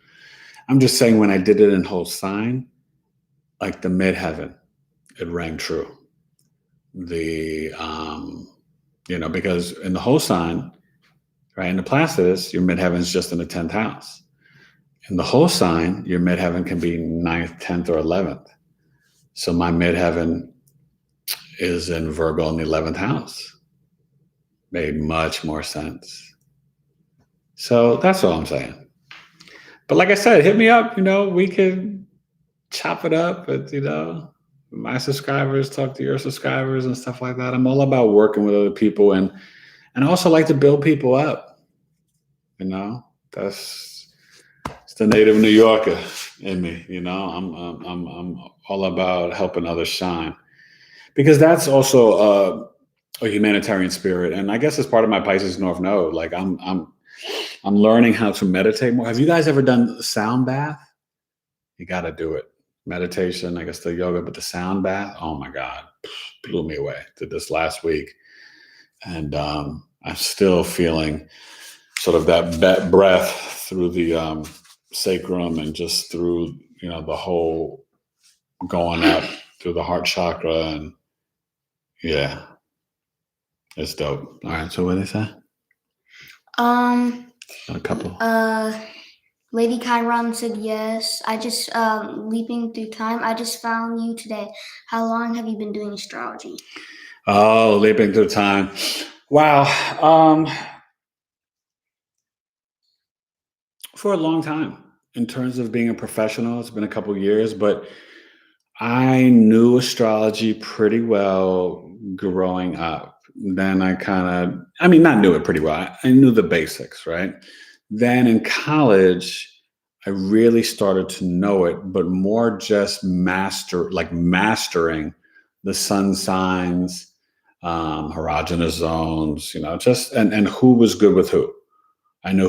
I'm just saying when I did it in whole sign, like the midheaven, it rang true. Because in the whole sign, right, in the Placidus, your midheaven is just in the 10th house. In the whole sign, your midheaven can be 9th, 10th, or 11th. So my midheaven is in Virgo in the 11th house. Made much more sense. So that's all I'm saying. But like I said, hit me up. We could chop it up. But, my subscribers talk to your subscribers and stuff like that. I'm all about working with other people. And I also like to build people up. It's the native New Yorker in me. I'm all about helping others shine. Because that's also a humanitarian spirit. And I guess it's part of my Pisces North Node. Like I'm learning how to meditate more. Have you guys ever done sound bath? You got to do it. Meditation, I guess the yoga, but the sound bath, oh my God, blew me away. Did this last week. And I'm still feeling sort of that breath through the sacrum and just through, the whole going up through the heart chakra. And yeah, it's dope. All right. So what did they say? A couple. Lady Chiron said yes. I just leaping through time. I just found you today. How long have you been doing astrology? Oh, leaping through time. Wow. For a long time. In terms of being a professional, it's been a couple of years, but I knew astrology pretty well growing up. Then I not knew it pretty well. I knew the basics, right? Then in college, I really started to know it, but more just mastering the sun signs, erogenous zones, and who was good with who. I knew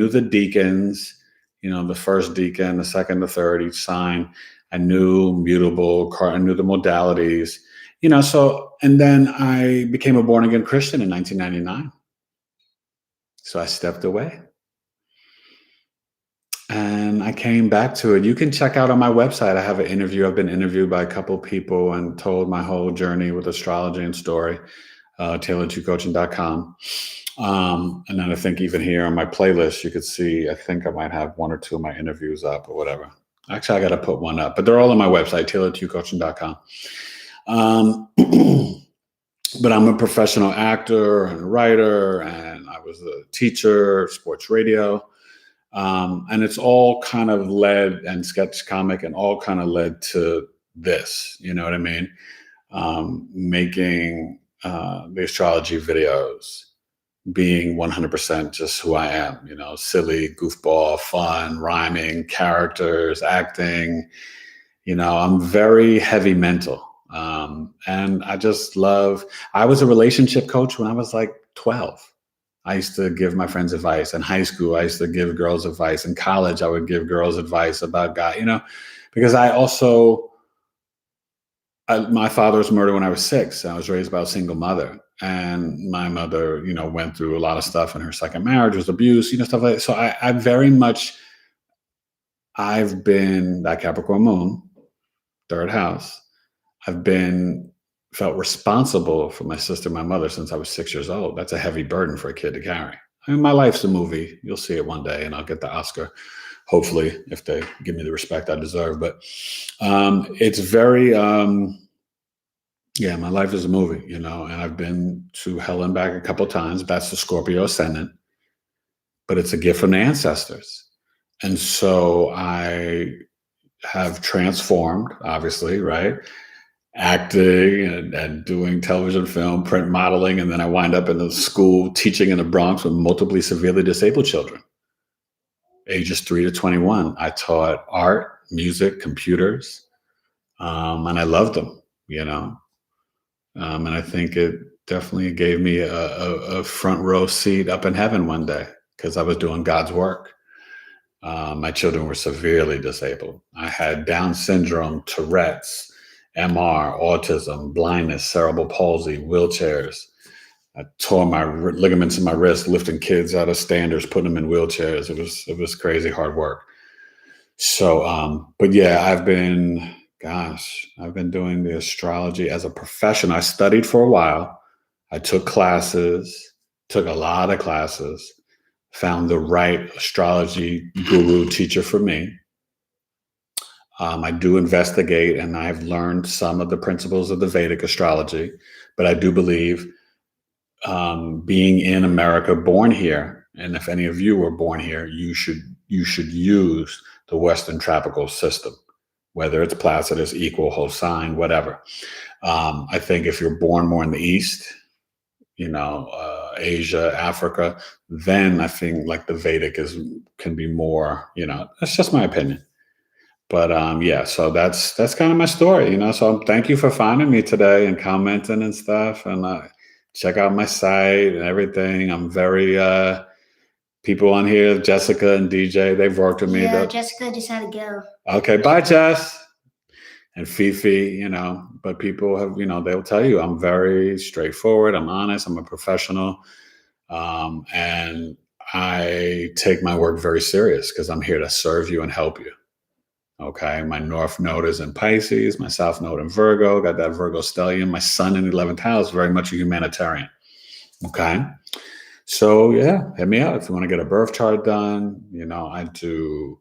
the deacons, the first deacon, the second, the third, each sign. I knew mutable, I knew the modalities, and then I became a born again Christian in 1999. So I stepped away. And I came back to it. You can check out on my website. I have an interview. I've been interviewed by a couple of people and told my whole journey with astrology and story, tailoredtocoaching.com. And then I think even here on my playlist, you could see, I think I might have 1 or 2 of my interviews up or whatever. Actually, I got to put one up, but they're all on my website, T2UC.com. But I'm a professional actor and a writer, and I was a teacher, sports radio. And it's all kind of led, and sketch comic, and all kind of led to this, you know what I mean? Making the astrology videos, being 100% just who I am, you know, silly, goofball, fun, rhyming, characters, acting. You know, I'm very heavy mental. And I just love, I was a relationship coach when I was like 12. I used to give my friends advice. In high school, I used to give girls advice. In college, I would give girls advice about God, you know, because my father was murdered when I was 6. I was raised by a single mother. And my mother, you know, went through a lot of stuff in her second marriage, was abuse, you know, stuff like that. So I very much, I've been that Capricorn moon, 3rd house. I've felt responsible for my sister and my mother since I was 6 years old. That's a heavy burden for a kid to carry. I mean, my life's a movie. You'll see it one day, and I'll get the Oscar, hopefully, if they give me the respect I deserve. But it's very, yeah, my life is a movie, you know, and I've been to hell and back a couple of times. That's the Scorpio ascendant, but it's a gift from the ancestors. And so I have transformed, obviously, right? Acting and doing television, film, print modeling. And then I wind up in a school teaching in the Bronx with multiply severely disabled children, ages 3 to 21. I taught art, music, computers, and I loved them, you know. And I think it definitely gave me a front row seat up in heaven one day because I was doing God's work. My children were severely disabled. I had Down syndrome, Tourette's, MR, autism, blindness, cerebral palsy, wheelchairs. I tore my ligaments in my wrist, lifting kids out of standers, putting them in wheelchairs. It was crazy hard work. So, but yeah, I've been doing the astrology as a profession. I studied for a while. I took classes, took a lot of classes, found the right astrology guru teacher for me. I do investigate, and I've learned some of the principles of the Vedic astrology, but I do believe being in America, born here, and if any of you were born here, you should use the Western tropical system, whether it's Placidus, equal, whole sign, whatever. I think if you're born more in the East, you know, Asia, Africa, then I think like the Vedic can be more, you know, that's just my opinion. But yeah, so that's kind of my story, you know. So thank you for finding me today and commenting and stuff. And check out my site and everything. I'm very people on here, Jessica and DJ, they've worked with me. Yeah, Jessica just had to go. Okay, bye, Jess. And Fifi, you know, but people have, you know, they'll tell you I'm very straightforward. I'm honest. I'm a professional. And I take my work very serious because I'm here to serve you and help you. Okay, my North Node is in Pisces, my South Node in Virgo, got that Virgo stellium. My Sun in the 11th house, very much a humanitarian. Okay, so yeah, hit me up if you want to get a birth chart done. You know, I do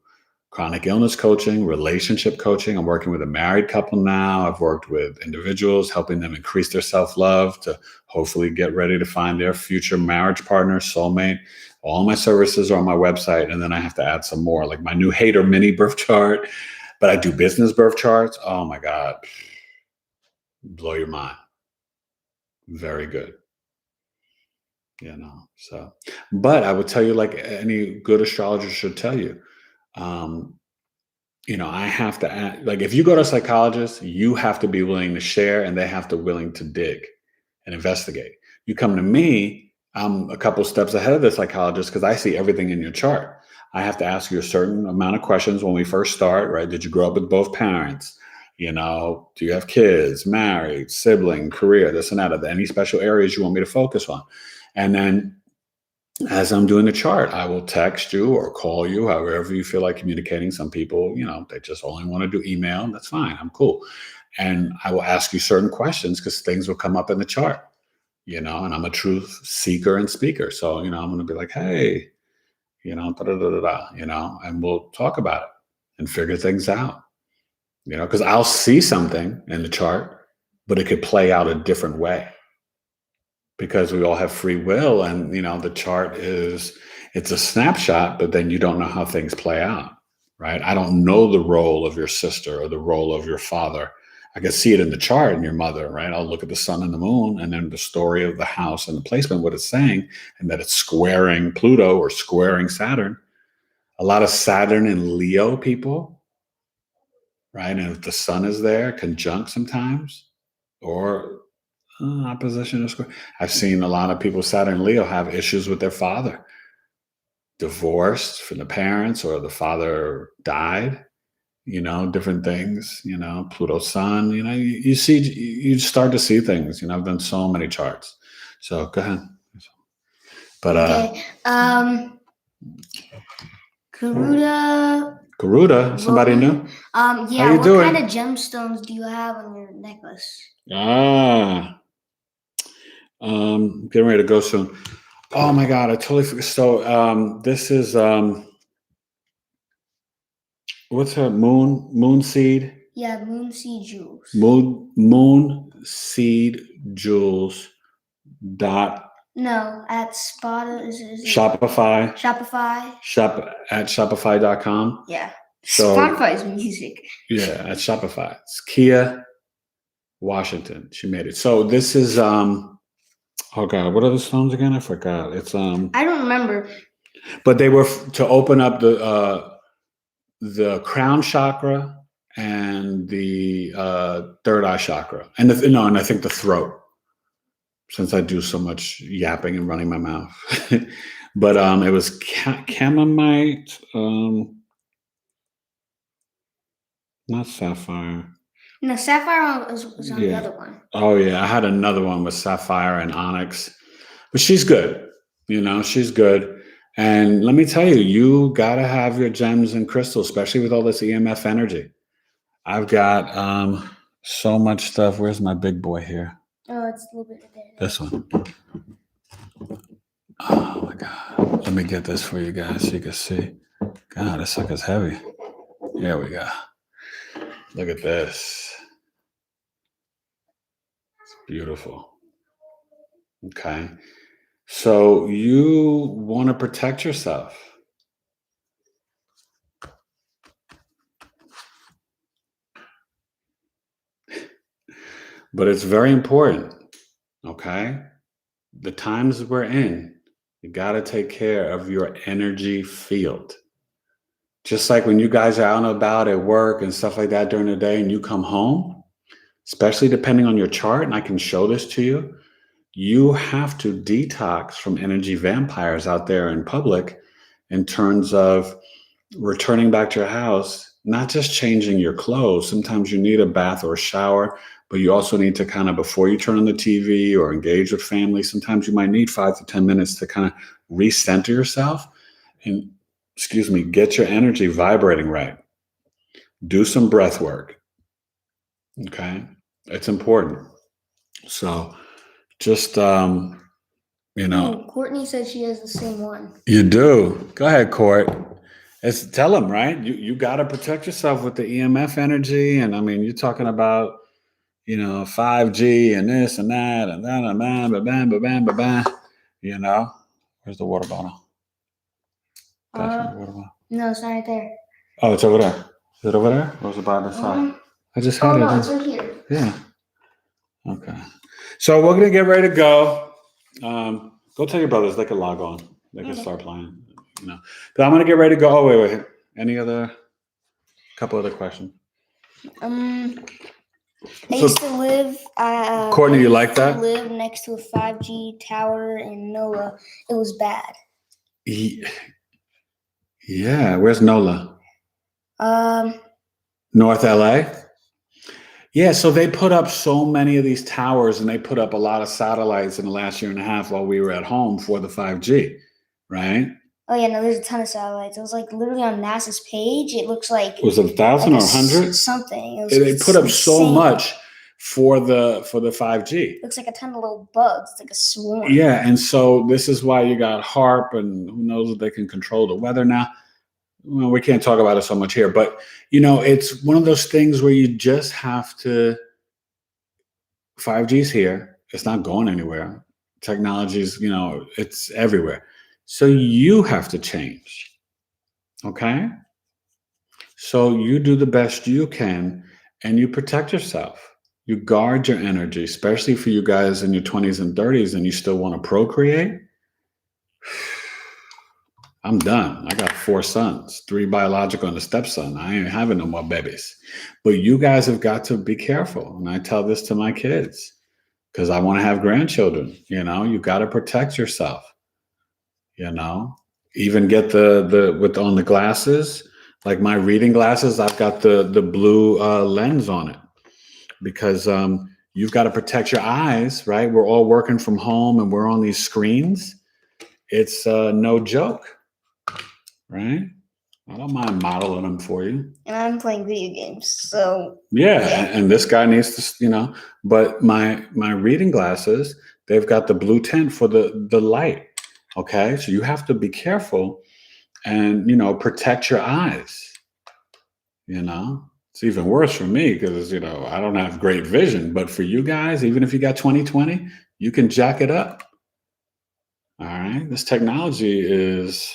chronic illness coaching, relationship coaching. I'm working with a married couple now. I've worked with individuals, helping them increase their self-love to hopefully get ready to find their future marriage partner, soulmate. All my services are on my website. And then I have to add some more, like my new hater mini birth chart. But I do business birth charts. Oh my God. Blow your mind. Very good. You know, so, but I would tell you, like any good astrologer should tell you, you know, I have to add, like, if you go to a psychologist, you have to be willing to share and they have to willing to dig and investigate. You come to me, I'm a couple steps ahead of the psychologist because I see everything in your chart. I have to ask you a certain amount of questions when we first start, right? Did you grow up with both parents? You know, do you have kids, married, sibling, career, this and that? Are there any special areas you want me to focus on? And then as I'm doing the chart, I will text you or call you, however you feel like communicating. Some people, you know, they just only want to do email. That's fine. I'm cool. And I will ask you certain questions because things will come up in the chart, you know, and I'm a truth seeker and speaker. So, you know, I'm going to be like, hey, you know, you know, and we'll talk about it. and figure things out. Because I'll see something in the chart, but it could play out a different way because we all have free will. And, the chart it's a snapshot, but then you don't know how things play out, right? I don't know the role of your sister or the role of your father. I can see it in the chart in your mother, right? I'll look at the sun and the moon and then the story of the house and the placement, what it's saying, and that it's squaring Pluto or squaring Saturn. A lot of Saturn and Leo people, right? And if the sun is there, conjunct sometimes, or opposition or square. I've seen a lot of people, Saturn and Leo, have issues with their father. Divorced from the parents, or the father died, different things, Pluto sun, you start to see things, I've done so many charts. So go ahead. But, okay. Garuda, somebody new? Yeah, what kind of gemstones do you have on your necklace? Getting ready to go soon. Oh my God, I totally forgot. So this is what's her moon seed? Yeah, moon seed jewels. Moon seed jewels No, at Shopify. Shopify. At Shopify.com. Yeah. So, Spotify's music. Yeah, at Shopify. It's Kia Washington. She made it. So this is oh God, what are the stones again? I forgot. It's I don't remember. But they were to open up the crown chakra and the third eye chakra, and and I think the throat, since I do so much yapping and running my mouth. But it was chamomite, not sapphire. No, sapphire was on the other one. Oh yeah, I had another one with sapphire and onyx, but she's good. She's good. And let me tell you, you gotta have your gems and crystals, especially with all this EMF energy. I've got so much stuff. Where's my big boy here? Oh, it's a little bit there. This one. Oh my God. Let me get this for you guys so you can see. God, this sucker's heavy. Here we go. Look at this. It's beautiful. Okay. So you want to protect yourself. But it's very important, okay? The times we're in, you got to take care of your energy field. Just like when you guys are out and about at work and stuff like that during the day and you come home, especially depending on your chart, and I can show this to you, you have to detox from energy vampires out there in public in terms of returning back to your house, not just changing your clothes. Sometimes you need a bath or a shower, but you also need to kind of, before you turn on the TV or engage with family, sometimes you might need 5 to 10 minutes to kind of recenter yourself and, get your energy vibrating right. Do some breath work. Okay. It's important. So just, Courtney said she has the same one. You do. Go ahead, Court. Tell them, right? You got to protect yourself with the EMF energy. And I mean, you're talking about, 5G and this and that and that and bam, bam, bam, bam, bam, bam. Where's the water bottle? No, it's not right there. Oh, it's over there. Is it over there? Or was it by the side? I just had it. No, it's right here. Yeah. Okay. So we're gonna get ready to go. Go tell your brothers they can log on. They can start playing. But I'm gonna get ready to go. Oh wait. Any other? Couple other questions. I used to live. Courtney, you like that? Live next to a 5G tower in NOLA. It was bad. Yeah. Where's NOLA? North LA. Yeah, so they put up so many of these towers and they put up a lot of satellites in the last year and a half while we were at home for the 5G, right? Oh, yeah, no, there's a ton of satellites. It was like literally on NASA's page. It looks like... Was it 1,000 or 100? Something. They put up so much for the 5G. It looks like a ton of little bugs. It's like a swarm. Yeah, and so this is why you got HARP and who knows if they can control the weather now. well, we can't talk about it so much here, but it's one of those things where you just have to. 5G's here. It's not going anywhere. Technology's, it's everywhere. So you have to change. Okay? So you do the best you can and you protect yourself. You guard your energy, especially for you guys in your 20s and 30s and you still want to procreate. I'm done. I got 4 sons, 3 biological and a stepson. I ain't having no more babies. But you guys have got to be careful. And I tell this to my kids because I want to have grandchildren. You got to protect yourself. Even get on the glasses, like my reading glasses, I've got the blue lens on it because you've got to protect your eyes, right? We're all working from home and we're on these screens. It's no joke. Right? I don't mind modeling them for you. And I'm playing video games, so... Yeah. And this guy needs to, but my reading glasses, they've got the blue tint for the light, okay? So you have to be careful and, protect your eyes, It's even worse for me because, I don't have great vision, but for you guys, even if you got 20/20, you can jack it up, all right? This technology is...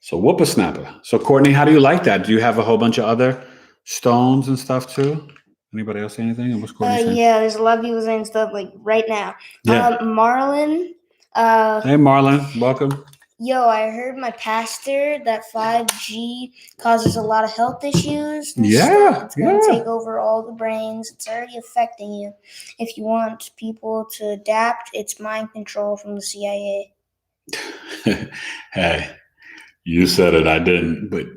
So whoopasnapper. So Courtney, how do you like that? Do you have a whole bunch of other stones and stuff too? Anybody else say anything? And what's Courtney saying? Yeah, there's a lot of people saying stuff like right now. Yeah. Marlon. Hey Marlon, welcome. Yo, I heard my pastor that 5G causes a lot of health issues. Yeah. It's going to take over all the brains. It's already affecting you. If you want people to adapt, it's mind control from the CIA. Hey. You said it, I didn't, but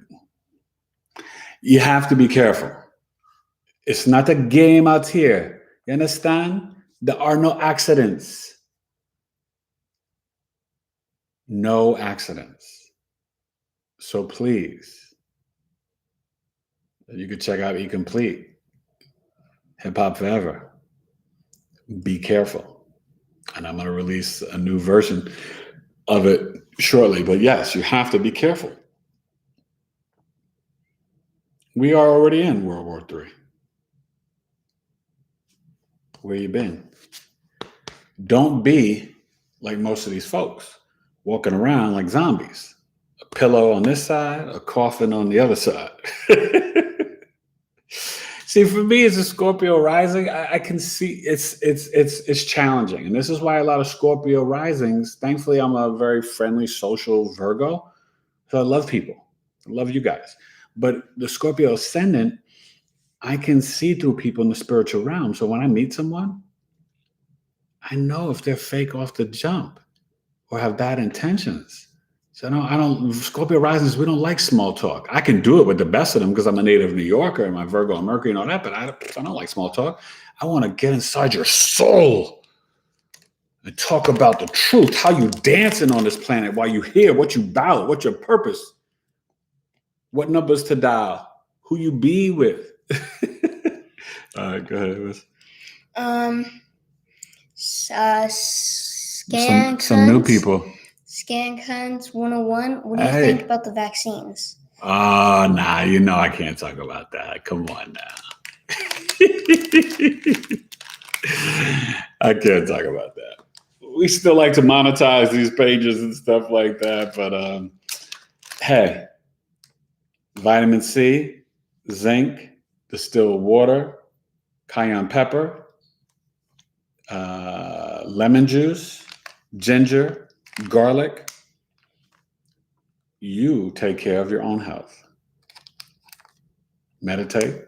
you have to be careful. It's not a game out here. You understand? There are no accidents. No accidents. So please, you can check out eComplete, Hip Hop Forever. Be careful. And I'm going to release a new version of it shortly, but yes, you have to be careful. We are already in World War III. Where you been? Don't be like most of these folks, walking around like zombies. A pillow on this side, a coffin on the other side. See, for me as a Scorpio rising, I can see it's challenging. And this is why a lot of Scorpio risings, thankfully I'm a very friendly, social Virgo. So I love people. I love you guys. But the Scorpio ascendant, I can see through people in the spiritual realm. So when I meet someone, I know if they're fake off the jump or have bad intentions. So I don't, Scorpio risings, we don't like small talk. I can do it with the best of them because I'm a native New Yorker and my Virgo and Mercury and all that, but I don't like small talk. I want to get inside your soul and talk about the truth, how you dancing on this planet, why you here, what you about, what's your purpose, what numbers to dial, who you be with. All right, go ahead. Some new people. ScanCons 101. What do you think about the vaccines? Oh, nah, I can't talk about that. Come on now. I can't talk about that. We still like to monetize these pages and stuff like that, but hey, vitamin C, zinc, distilled water, cayenne pepper, lemon juice, ginger, garlic. You take care of your own health. Meditate.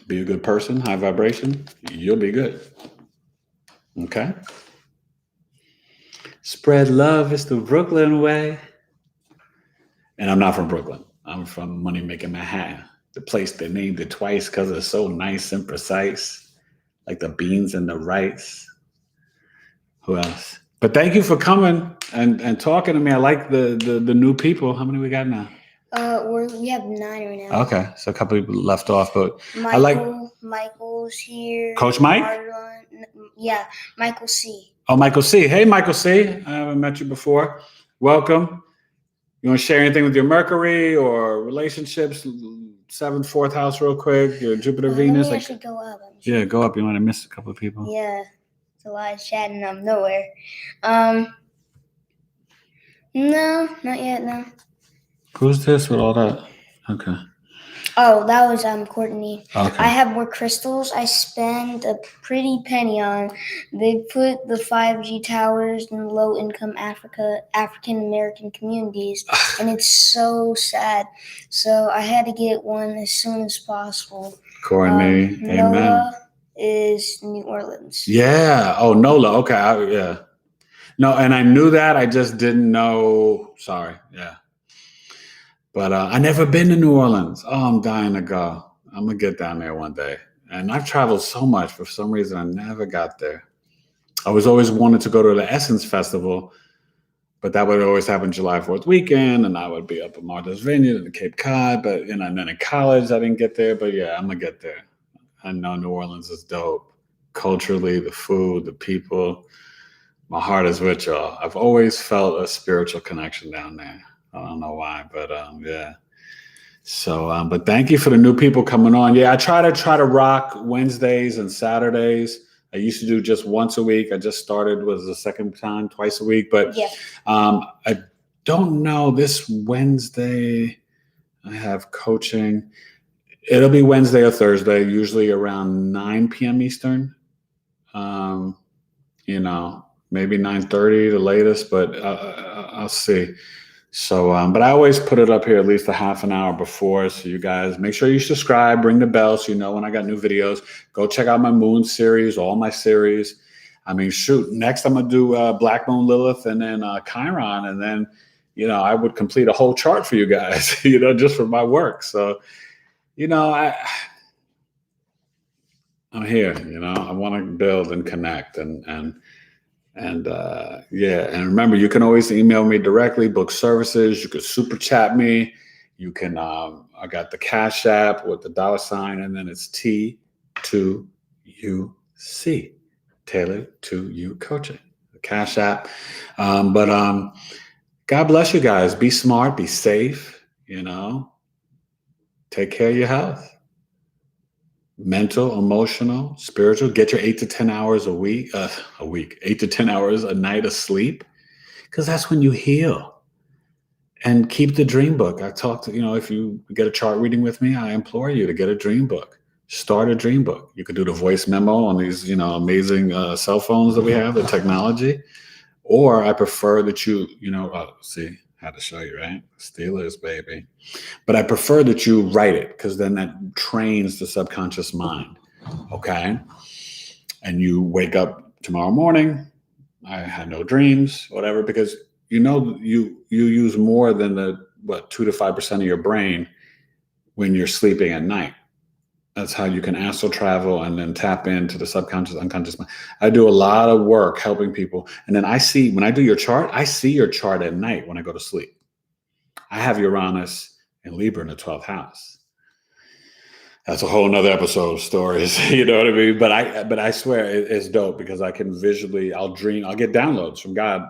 Be a good person, high vibration. You'll be good. Okay? Spread love is the Brooklyn way. And I'm not from Brooklyn. I'm from Money Making Manhattan, the place they named it twice because it's so nice and precise, like the beans and the rice. Who else? But thank you for coming and talking to me. I like the new people. How many we got now? We have 9 right now. Okay, so a couple people left off, but Michael's here. Coach Mike? Yeah, Michael C. Oh, Michael C. Hey, Michael C. I haven't met you before. Welcome. You want to share anything with your Mercury or relationships? 7th, 4th house, real quick. Your Jupiter, Venus. I should go up. Yeah, go up. You want to miss a couple of people? Yeah, it's a lot of chatting out of nowhere. No, not yet. No. Who's this with all that? Okay. Oh, that was Courtney. Okay. I have more crystals. I spend a pretty penny on. They put the 5G towers in low-income African American communities, and it's so sad. So I had to get one as soon as possible. Courtney, amen. Nola is New Orleans. Yeah. Oh, Nola. Okay. Yeah. No, and I knew that. I just didn't know. Sorry. Yeah. But I never been to New Orleans. Oh, I'm dying to go. I'm going to get down there one day. And I've traveled so much. For some reason, I never got there. I was always wanted to go to the Essence Festival, but that would always happen July 4th weekend, and I would be up at Martha's Vineyard in the Cape Cod. But and then in college, I didn't get there. But yeah, I'm going to get there. I know New Orleans is dope. Culturally, the food, the people. My heart is with y'all. I've always felt a spiritual connection down there. I don't know why, but yeah. So, but thank you for the new people coming on. Yeah, I try to rock Wednesdays and Saturdays. I used to do just once a week. I just started was the second time, twice a week. But yeah. I don't know. This Wednesday, I have coaching. It'll be Wednesday or Thursday, usually around 9 p.m. Eastern. Maybe 9:30 the latest, but I'll see. So, but I always put it up here at least a half an hour before. So you guys make sure you subscribe, ring the bell so you know when I got new videos. Go check out my moon series, all my series. I mean, shoot, next I'm going to do Black Moon Lilith and then Chiron. And then, I would complete a whole chart for you guys, just for my work. So, I'm here, I want to build and connect and remember, you can always email me directly, book services. You could super chat me. You can, I got the Cash App with the $, and then it's T2UC, tailored to you coaching, the Cash App. But God bless you guys. Be smart, be safe, take care of your health. Mental, emotional, spiritual. Get your 8 to 10 hours a week, 8 to 10 hours a night of sleep, because that's when you heal. And keep the dream book. I talked to, if you get a chart reading with me, I implore you to get a dream book. Start a dream book. You could do the voice memo on these, amazing cell phones that we have, the technology. Or I prefer that you, see, had to show you, right? Steelers, baby. But I prefer that you write it, because then that trains the subconscious mind, okay? And you wake up tomorrow morning, I had no dreams, whatever, because you use more than 2 to 5% of your brain when you're sleeping at night. That's how you can astral travel and then tap into the subconscious, unconscious mind. I do a lot of work helping people. And then when I do your chart, I see your chart at night when I go to sleep. I have Uranus and Libra in the 12th house. That's a whole nother episode of stories. You know what I mean? But I swear it's dope, because I can visually, I'll dream, I'll get downloads from God.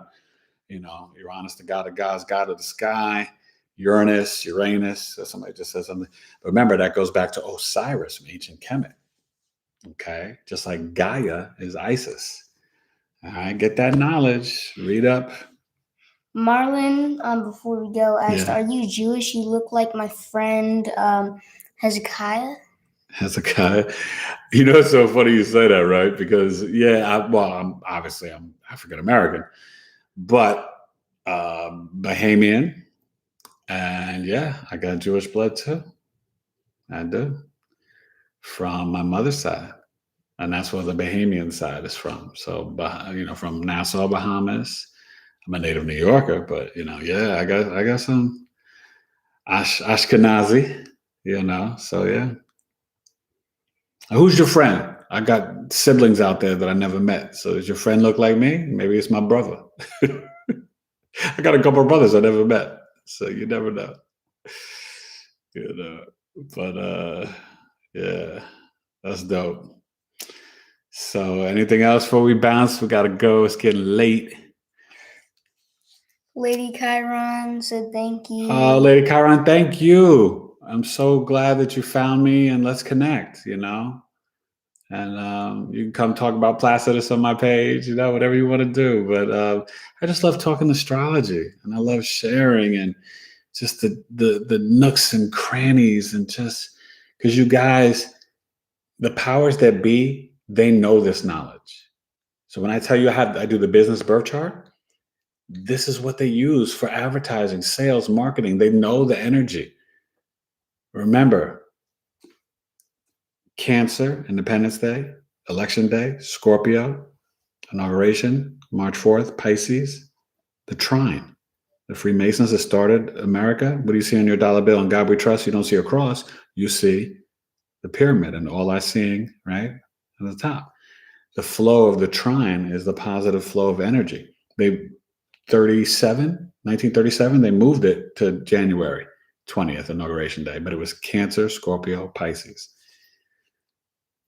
Uranus, the god of gods, god of the sky. Uranus, somebody just said something. But remember, that goes back to Osiris from ancient Kemet. Okay? Just like Gaia is Isis. All right, get that knowledge. Read up. Marlon, before we go, asked, Are you Jewish? You look like my friend Hezekiah. Hezekiah. It's so funny you say that, right? Because, I'm African American, but Bahamian. And I got Jewish blood too. I do. From my mother's side. And that's where the Bahamian side is from. So, from Nassau, Bahamas. I'm a native New Yorker, but, I got some Ashkenazi, so yeah. Who's your friend? I got siblings out there that I never met. So does your friend look like me? Maybe it's my brother. I got a couple of brothers I never met. So you never know. But that's dope. So anything else before we bounce? We got to go. It's getting late. Lady Chiron said thank you. Oh, Lady Chiron, thank you. I'm so glad that you found me, and let's connect, And you can come talk about Placidus on my page, whatever you want to do. But I just love talking astrology, and I love sharing and just the nooks and crannies, and just because you guys, the powers that be, they know this knowledge. So when I tell you I do the business birth chart, this is what they use for advertising, sales, marketing. They know the energy. Remember, Cancer, Independence Day, Election Day, Scorpio, Inauguration, March 4th, Pisces, the trine. The Freemasons that started America. What do you see on your dollar bill? In God we trust. You don't see a cross. You see the pyramid and all I seeing, right? At the top. The flow of the trine is the positive flow of energy. 1937, they moved it to January 20th, Inauguration Day, but it was Cancer, Scorpio, Pisces.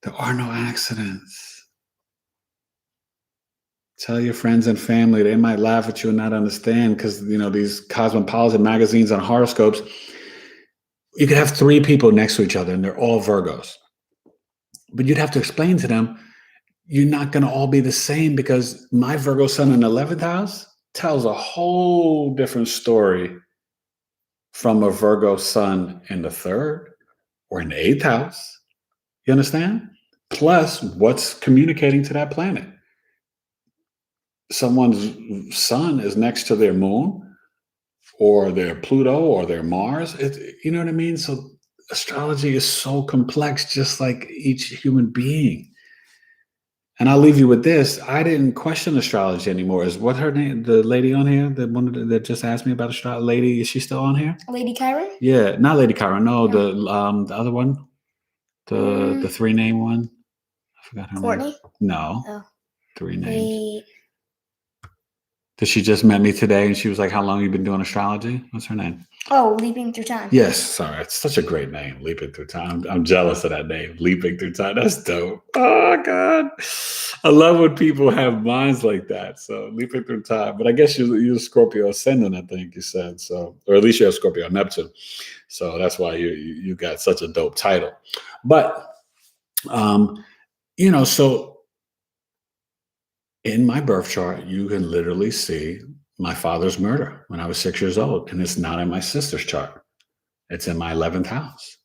There are no accidents. Tell your friends and family. They might laugh at you and not understand because, these cosmopolitan magazines and horoscopes, you could have 3 people next to each other and they're all Virgos. But you'd have to explain to them, you're not going to all be the same because my Virgo sun in the 11th house tells a whole different story from a Virgo sun in the 3rd or in the 8th house. You understand? Plus, what's communicating to that planet? Someone's sun is next to their moon or their Pluto or their Mars. You know what I mean? So astrology is so complex, just like each human being. And I'll leave you with this. I didn't question astrology anymore. Is what her name? The lady on here, the one that just asked me about astrology. Lady, is she still on here? Lady Chiron? Yeah, not Lady Chiron. No, the other one, the 3-name one. I forgot her Courtney? name. No, Oh. 3 names. Did she just met me today and she was like, how long have you been doing astrology? What's her name? Oh, Leaping Through Time. Yes, sorry. It's such a great name, Leaping Through Time. I'm jealous of that name, Leaping Through Time. That's dope. Oh, God. I love when people have minds like that. So, Leaping Through Time. But I guess you're Scorpio Ascendant, I think you said. So, or at least you have Scorpio Neptune. So, that's why you got such a dope title. But, so in my birth chart, you can literally see my father's murder when I was 6 years old. And it's not in my sister's chart. It's in my 11th house.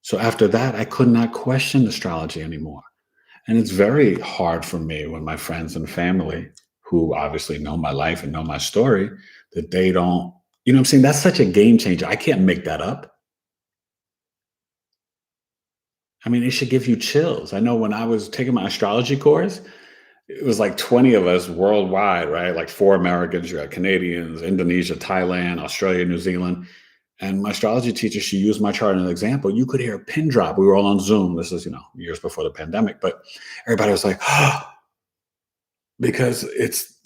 So after that, I could not question astrology anymore. And it's very hard for me when my friends and family, who obviously know my life and know my story, that they don't, you know what I'm saying? That's such a game changer. I can't make that up. I mean, it should give you chills. I know when I was taking my astrology course, it was like 20 of us worldwide, right? Like 4 Americans, you got Canadians, Indonesia, Thailand, Australia, New Zealand. And my astrology teacher, she used my chart as an example. You could hear a pin drop. We were all on Zoom. This is, years before the pandemic, but everybody was like, oh, because it's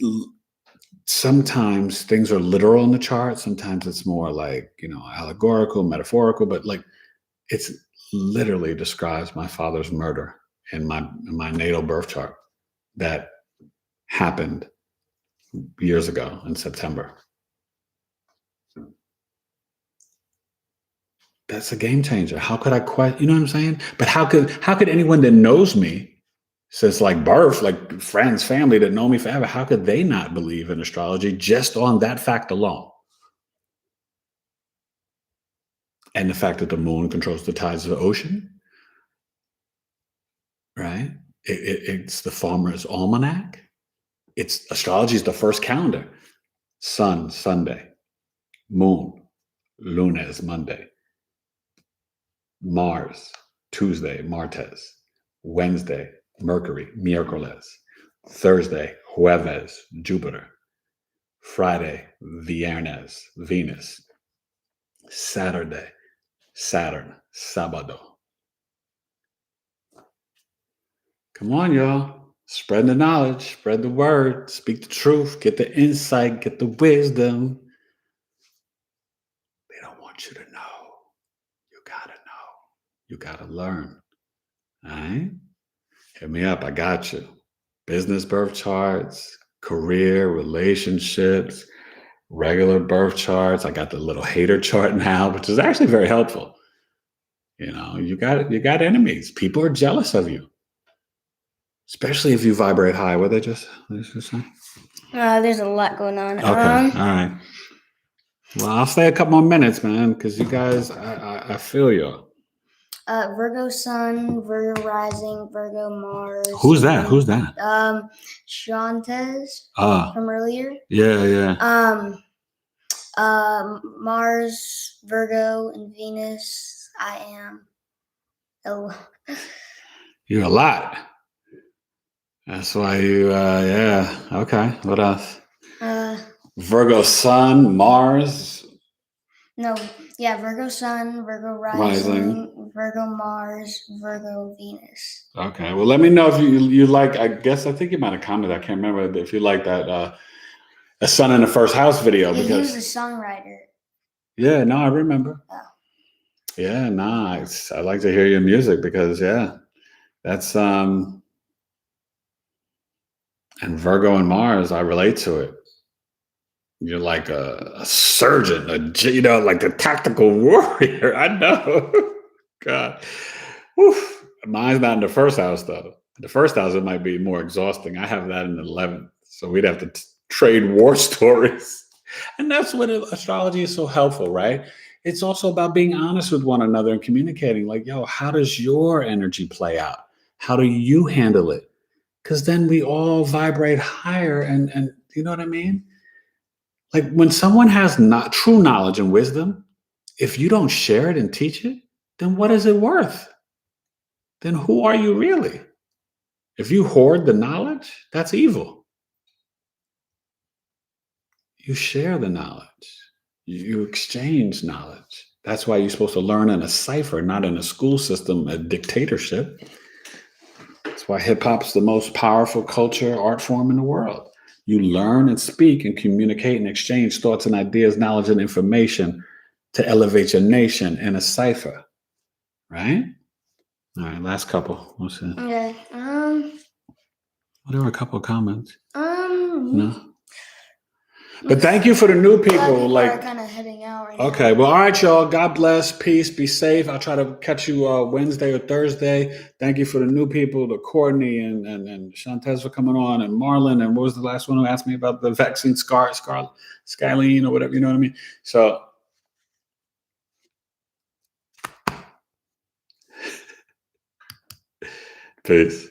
sometimes things are literal in the chart. Sometimes it's more like, allegorical, metaphorical, but like it's literally describes my father's murder in my natal birth chart that happened years ago in September. That's a game changer. How could I question? You know what I'm saying? But how could anyone that knows me since like birth, like friends, family that know me forever, how could they not believe in astrology just on that fact alone? And the fact that the moon controls the tides of the ocean, right? It's the farmer's almanac. It's astrology is the first calendar. Sun, Sunday. Moon, lunes, Monday. Mars, Tuesday, martes. Wednesday, Mercury, miércoles. Thursday, jueves, Jupiter. Friday, viernes, Venus. Saturday, Saturn, sábado. Come on, y'all. Spread the knowledge, spread the word, speak the truth, get the insight, get the wisdom. They don't want you to know. You gotta know. You gotta learn. All right? Hit me up. I got you. Business birth charts, career, relationships, regular birth charts. I got the little hater chart now, which is actually very helpful. You know, you got enemies. People are jealous of you, especially if you vibrate high. What they just say? There's a lot going on. Okay, all right. Well, I'll stay a couple more minutes, man, because you guys, I feel you. Virgo Sun, Virgo Rising, Virgo Mars. Who's that? Shantez from earlier. Yeah. Mars, Virgo, and Venus. I am. You're a lot. That's why you, yeah. Okay. What else? Virgo Sun, Mars. No, yeah, Virgo Sun, Virgo Rising, Virgo Mars, Virgo Venus. Okay. Well, let me know if you like, I think you might have commented. I can't remember if you like that A Sun in the First House video. Yeah, because he was a songwriter. Yeah, no, I remember. Oh. Yeah, nice. I like to hear your music because, yeah, that's, and Virgo and Mars, I relate to it. You're like a surgeon, like the tactical warrior. I know. God. Woof. Mine's not in the first house, though. The first house, it might be more exhausting. I have that in the 11th. So we'd have to trade war stories. And that's what astrology is so helpful, right? It's also about being honest with one another and communicating like, yo, how does your energy play out? How do you handle it? Because then we all vibrate higher and you know what I mean? Like when someone has not true knowledge and wisdom, if you don't share it and teach it, then what is it worth? Then who are you really? If you hoard the knowledge, that's evil. You share the knowledge. You exchange knowledge. That's why you're supposed to learn in a cipher, not in a school system, a dictatorship. That's why hip hop's the most powerful culture, art form in the world. You learn and speak and communicate and exchange thoughts and ideas, knowledge and information to elevate your nation in a cipher, right? All right, last couple. What's that? Okay. There were a couple of comments. No. But thank you for the new people. Like, are kind of heading out right okay, well, all right, y'all. God bless. Peace. Be safe. I'll try to catch you Wednesday or Thursday. Thank you for the new people, to Courtney and Shantez for coming on, and Marlon. And what was the last one who asked me about the vaccine? Skylene or whatever. You know what I mean? So, peace.